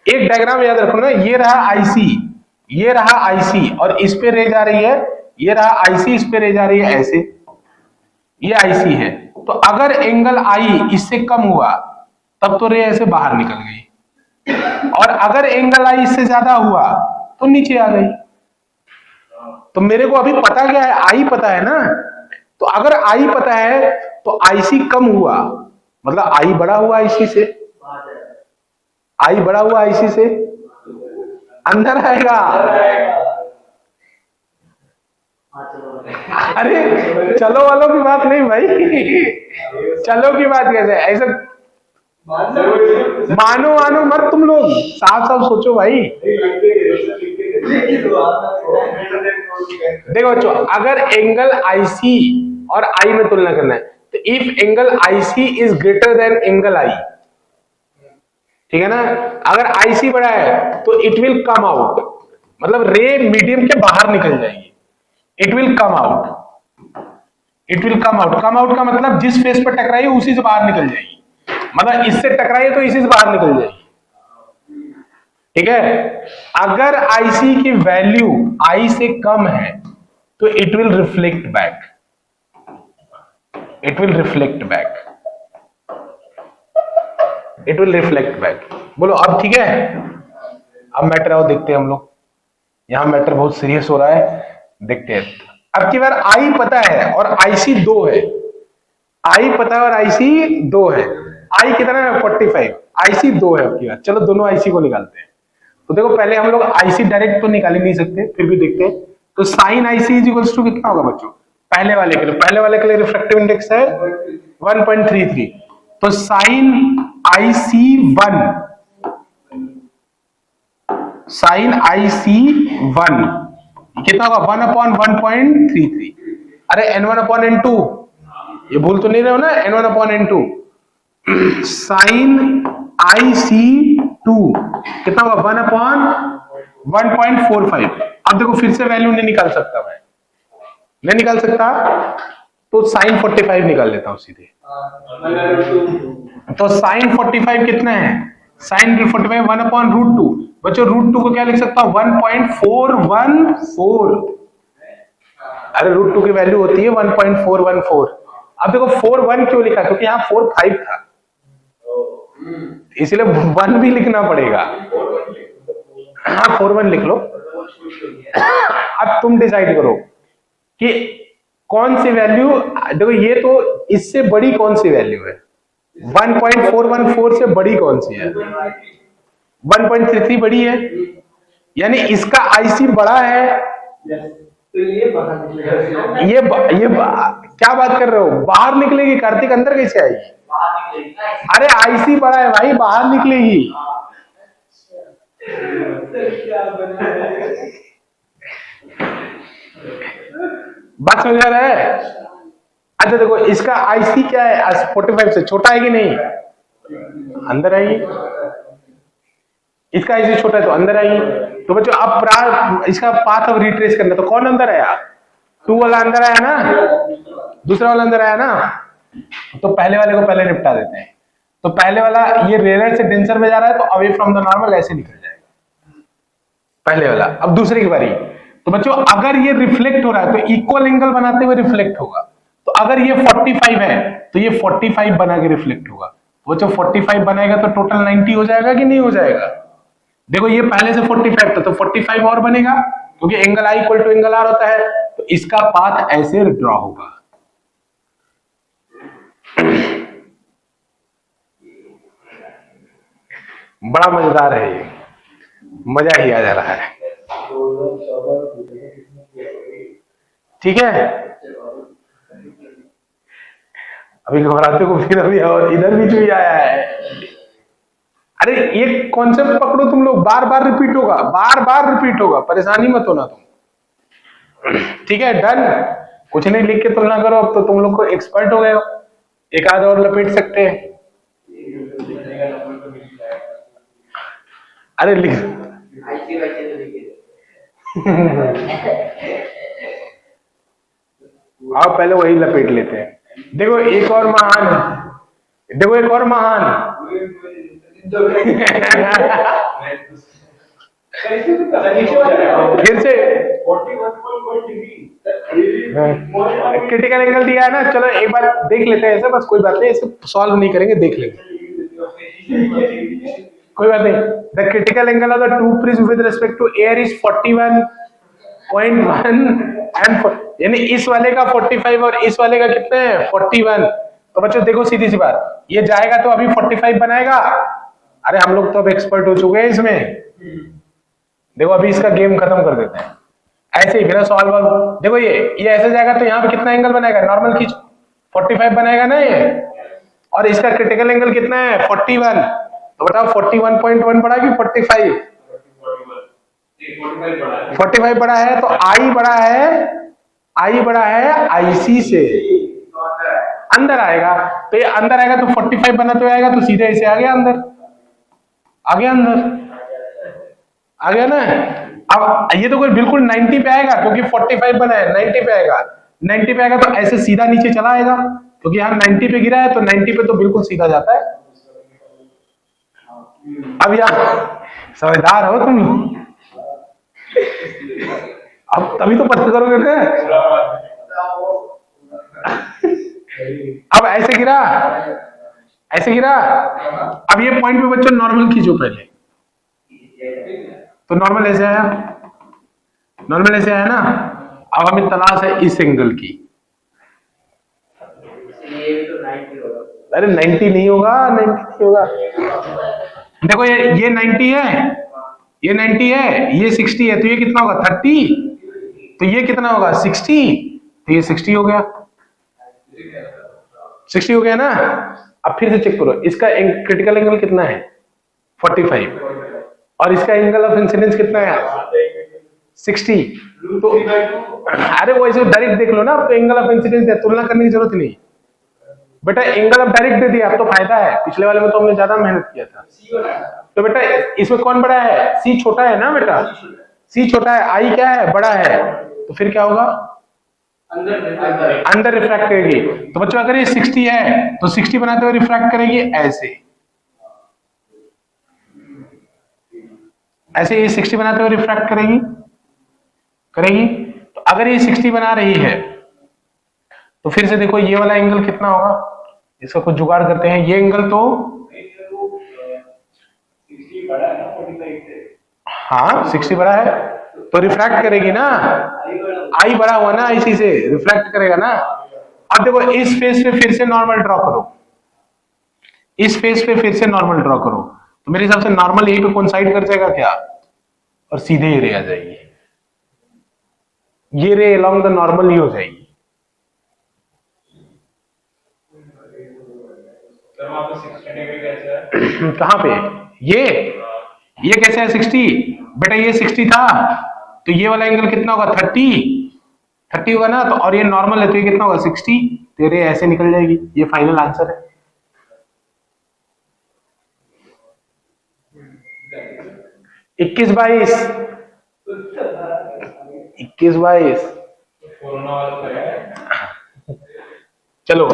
एक डायग्राम याद रखो ना, ये रहा आईसी, ये रहा आईसी और इस पे रे जा रही है, ये रहा आईसी, इस पे रे जा रही है, ऐसे ये आईसी है, तो अगर एंगल आई इससे कम हुआ तब तो रे ऐसे बाहर निकल गई, और अगर एंगल आई इससे ज्यादा हुआ तो नीचे आ गई। तो मेरे को अभी पता क्या है, आई पता है ना, तो अगर आई पता है तो आईसी कम हुआ मतलब आई बड़ा हुआ आईसी से, आई बड़ा हुआ आईसी से, अंदर आएगा। अरे चलो वालों की बात नहीं भाई, चलो की बात कैसे, ऐसा मानो मानो मत तुम लोग, साफ साफ सोचो भाई। देखो बच्चों, अगर एंगल आईसी और आई में तुलना करना है तो if angle ic is greater than angle i, ठीक है ना, अगर आईसी बड़ा है तो इट विल कम आउट, मतलब रे मीडियम के बाहर निकल जाएगी, it will come out, it will come out, come out का मतलब जिस फेस पर टकराई उसी से बाहर निकल जाएगी, मतलब इससे टकराई तो इसी से बाहर निकल जाएगी, ठीक है। अगर आईसी की वैल्यू आई से कम है तो it will reflect back, it will reflect back, it will reflect back. बोलो अब ठीक है, अब मैटर आओ देखते हैं हम लोग, यहां मैटर बहुत सीरियस हो रहा है, देखते हैं। अब की बार आई पता है और आईसी 2 है, आई पता है और आईसी 2 है, आई कितना है 45, आईसी 2 है। अब की बार चलो दोनों आईसी को निकालते हैं। तो देखो पहले हम लोग आईसी डायरेक्ट तो निकाल ही नहीं सकते, फिर भी देखते हैं। तो sine IC is equals to कितना होगा बच्चों, पहले वाले के लिए, पहले वाले के लिए रिफ्रैक्टिव इंडेक्स है 1.33, तो साइन आईसी 1, साइन आईसी 1 कितना होगा 1/1.33, अरे n1/n2, ये भूल तो नहीं रहे हो ना, n1/n2, साइन IC2 कितना होगा 1/1.45। अब देखो फिर से वैल्यू नहीं निकाल सकता मैं, नहीं निकाल सकता, तो साइन 45 निकाल लेता हूं सीधे। तो साइन 45 कितना है, साइन 45 1/√2, बच्चों √2 को क्या लिख सकता हूं 1.414, अरे √2 की वैल्यू होती है 1.414। अब देखो 41 क्यों लिखा, क्योंकि यहाँ 45 था, इसलिए 1 भी लिखना पड़ेगा, हाँ 41 लिख लो। अब तुम डिसाइड करो कि कौन सी वैल्यू, देखो ये तो इससे बड़ी कौन सी वैल्यू है, 1.414 से बड़ी कौन सी है, 1.33 बड़ी है, यानी इसका आईसी बड़ा है, क्या बात कर रहे हो? बाहर निकलेगी कार्तिक, अंदर कैसे आएगी? अरे आईसी बड़ा है भाई, बाहर निकलेगी। बात समझ आ रहा है? अच्छा देखो, इसका आईसी क्या है? 45 से छोटा है कि नहीं? अंदर आएगी। इसका आईसी छोटा है तो अंदर आएगी। तो बच्चों अब इसका पाथ ऑफ रिट्रेस करना, तो कौन अंदर आया? 2 वाला अंदर आया ना, दूसरा वाला अंदर आया ना। तो पहले वाले को पहले निपटा देते हैं। तो पहले वाला ये रेयर से डेंसर में जा रहा है, तो अवे फ्रॉम द नॉर्मल ऐसे निकल जाएगा पहले वाला। अब दूसरे की बारी। तो बच्चों अगर ये रिफ्लेक्ट हो रहा है तो इक्वल एंगल बनाते हुए रिफ्लेक्ट होगा। तो अगर ये 45 है तो ये 45 बना के रिफ्लेक्ट होगा। बच्चों 45 बनाएगा तो टोटल 90 हो जाएगा कि नहीं हो जाएगा? देखो ये पहले से 45 था तो 45 और बनेगा, क्योंकि angle I equal to angle R होता है। तो इसका पाथ ऐसे ड्रॉ होगा। बड़ा मजेदार है ये, मजा ही आ जा रहा है। ठीक है, अभी घबराते को फिर अभी और इधर भी जो आया है। अरे ये कॉन्सेप्ट पकड़ो तुम लोग, बार बार रिपीट होगा, बार बार रिपीट होगा, परेशानी मत होना तुम। ठीक है, डन। कुछ नहीं, लिख के तुलना करो। अब तो तुम लोग को एक्सपर्ट हो गए हो, एक आध और लपेट सकते हैं। अरे लिख आओ पहले वही लपेट लेते हैं। देखो एक और महान, देखो एक और महान। फिर से क्रिटिकल एंगल दिया है ना, चलो एक बार देख लेते हैं ऐसे, बस कोई बात नहीं, इसे सॉल्व नहीं करेंगे, देख लेंगे, कोई बात नहीं। The critical angle of the two prism with respect to air is 41.1 and, यानी इस वाले का 45 और इस वाले का कितना है? 41। तो बच्चों देखो सीधी सी बात, ये जाएगा तो अभी 45 बनाएगा। अरे हम लोग तो अब एक्सपर्ट हो चुके हैं इसमें। देखो अभी इसका गेम खत्म कर देते हैं ऐसे ही, बिना सॉल्व। देखो ये ऐसे जाएगा तो यहाँ पे कितना एंगल बनाएगा? नॉर्मल खींचो, 45 बनाएगा ना ये, और इसका क्रिटिकल एंगल कितना है? 41। तो बताओ 41.1 बड़ा कि 45? 45 बड़ा है। तो आई बड़ा है, आई बड़ा है आईसी से, अंदर आएगा। तो ये अंदर आएगा तो 45 बनाते हुए आएगा, तो सीधे ऐसे आ गया अंदर, आ गया अंदर, आ गया ना। अब ये तो कोई बिल्कुल 90 पे आएगा, क्योंकि 45 बना है, 90 पे आएगा। 90 पे आएगा तो ऐसे सीधा नीचे चला आएगा, क्योंकि यहाँ 90 पे गिरा है, तो 90 पे तो बिल्कुल सीधा जाता है। अब यहाँ समझदार हो तुम लोग, अब तभी तो पता करोगे ना। अब ऐसे गिरा, ऐसे गिरा। अब ये पॉइंट पे बच्चों नॉर्मल खींचो पहले, तो नॉर्मल ऐसे आया, नॉर्मल ऐसे आया ना। अब हमें तलाश है इस एंगल की। अरे 90 नहीं होगा, 90 नहीं होगा। देखो ये 90 है, ये 90 है, ये 60 है, तो ये कितना होगा? 30। तो ये कितना होगा? 60। तो ये 60 हो गया, 60 हो गया ना। अब फिर से चेक करो, इसका क्रिटिकल एंगल कितना है? 45, और इसका एंगल ऑफ इंसिडेंस कितना है? 60। तो अरे वो ऐसे डायरेक्ट देख लो ना, आपको एंगल ऑफ इंसिडेंस है, तुलना करने की जरूरत नहीं बेटा। एंगल ऑफ डायरेक्ट दे दिया, अब तो फायदा है। पिछले वाले में तो हमने ज्यादा मेहनत किया था। तो बेटा इसमें कौन बड़ा है? सी छोटा है ना बेटा, सी छोटा है, आई क्या है? बड़ा है। तो फिर क्या होगा? अंदर रिफ्रैक्ट करेगी। तो बच्चों अगर ये 60 है तो 60 बनाते हुए रिफ्रैक्ट करेगी ऐसे, ऐसे ये 60 बनाते हुए रिफ्रैक्ट करेगी, करेगी। तो अगर ये 60 बना रही है तो फिर से देखो ये वाला एंगल कितना होगा? इसका कुछ जुगाड़ करते हैं। ये एंगल तो हाँ 60 बड़ा है, तो रिफ्रैक्ट करेगी ना, आई बड़ा हुआ ना, इसी से रिफ्लेक्ट करेगा ना। अब देखो इस फेस पे फिर से नॉर्मल ड्रॉ करो, इस फेस पे फिर से नॉर्मल ड्रॉ करो, तो मेरे हिसाब से नॉर्मल यही पे कोइंसाइड कर जाएगा क्या, और सीधे ही रे आ जाएगी। ये रे अलोंग द नॉर्मल ही हो जाएगी। कहाँ पे ये कैसे है 60? बेटा ये 60 था, तो ये वाला एंगल कितना होगा 30 होगा ना, तो और ये नॉर्मल है तो ये कितना होगा 60, तेरे ऐसे निकल जाएगी। ये फाइनल आंसर है। 21-22 21-22 चलो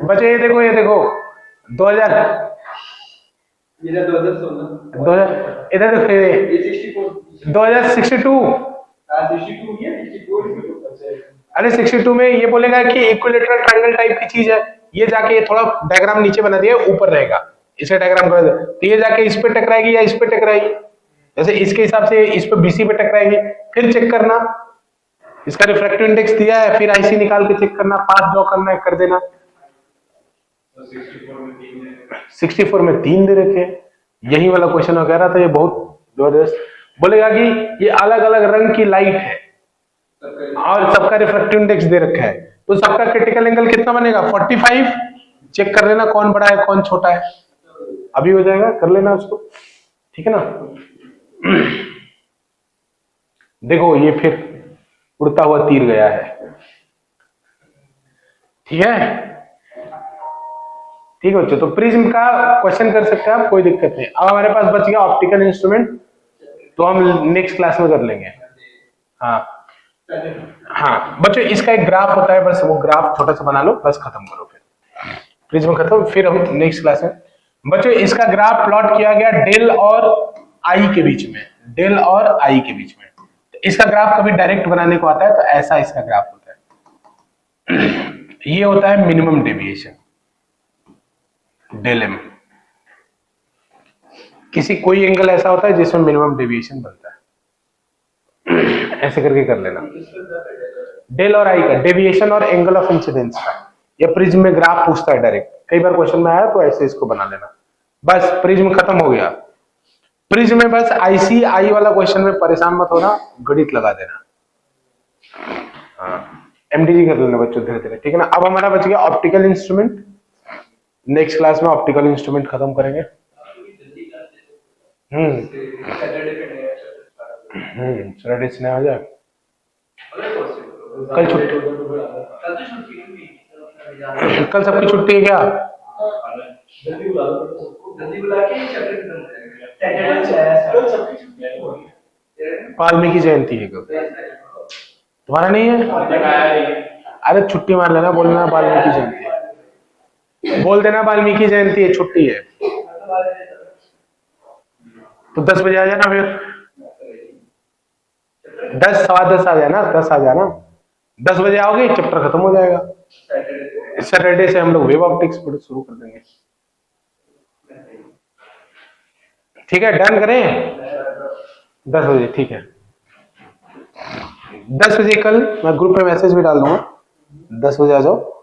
बच्चे ये देखो 2000 इधर 2062। अरे 62 में ये बोलेगा कि इक्विलेटरल ट्रायंगल टाइप की चीज है, ये जाके ये थोड़ा डायग्राम नीचे बना दिया, ऊपर रहेगा, इसे डायग्राम कर दे, तो ये जाके इस पे टकराएगी या इस पे टकराएगी। जैसे इसके हिसाब से इस पे बीसी पे टकराएगी, फिर चेक करना इसका रिफ्रैक्टिव इंडेक्स दिया है, फिर आईसी निकाल के चेक करना, पाथ ड्रॉ करना है, कर देना। 64 में 3 दे रखे, यही वाला क्वेश्चन वगैरह था, ये बहुत जबरदस्त। बोलेगा कि ये अलग अलग रंग की लाइट है और सबका रिफ्रैक्टिव इंडेक्स दे रखा है, तो सबका क्रिटिकल एंगल कितना बनेगा 45। चेक कर लेना कौन बड़ा है कौन छोटा है, अभी हो जाएगा, कर लेना उसको, ठीक है ना। देखो ये फिर उड़ता हुआ तीर गया है, ठीक है ठीक है बच्चों। तो प्रिज्म का क्वेश्चन कर सकते हैं आप, कोई दिक्कत नहीं। अब हमारे पास बच गया ऑप्टिकल इंस्ट्रूमेंट, तो हम नेक्स्ट क्लास में कर लेंगे। हाँ बच्चों, इसका एक ग्राफ होता है, बस वो ग्राफ छोटा सा बना लो, बस खत्म करो, फिर प्रिज्म खत्म, फिर हम नेक्स्ट क्लास में। बच्चों इसका ग्राफ प्लॉट किया गया डेल और आई के बीच में, डेल और आई के बीच में। इसका ग्राफ कभी डायरेक्ट बनाने को आता है तो ऐसा इसका ग्राफ होता है। ये होता है मिनिमम डेविएशन, डेल एम। किसी कोई एंगल ऐसा होता है जिसमें मिनिमम डेविएशन बनता है, ऐसे करके कर लेना। डेल और आई का डेविएशन और एंगल ऑफ इंसिडेंस का, ये प्रिज्म में ग्राफ पूछता है डायरेक्ट, कई बार क्वेश्चन में आया, तो ऐसे इसको बना लेना। बस प्रिज्म खत्म हो गया। प्रिज्म में बस आईसी आई वाला क्वेश्चन में परेशान मत होना, गणित लगा देना। हाँ एमडीजी कर लेना बच्चों धीरे धीरे, ठीक है ना। अब हमारा बच गया ऑप्टिकल इंस्ट्रूमेंट, नेक्स्ट क्लास में ऑप्टिकल इंस्ट्रूमेंट खत्म करेंगे। सैटरडे से आ जाए, कल छुट्टी, कल सबकी छुट्टी है क्या? वाल्मीकि जयंती है कल, तुम्हारा नहीं है? अरे छुट्टी मार लेना, बोलना वाल्मीकि जयंती है, बोल देना वाल्मीकि जयंती है, छुट्टी है। तो 10 बजे आ जाना, फिर 10 सवा 10 आ जाना, 10 आ जाना, 10 बजे आओगे चैप्टर खत्म हो जाएगा। सैटरडे से हम लोग वेव ऑप्टिक्स शुरू कर देंगे, ठीक है। डन करें 10 बजे, ठीक है 10 बजे कल मैं ग्रुप में मैसेज भी डाल दूंगा, 10 बजे आ जाओ।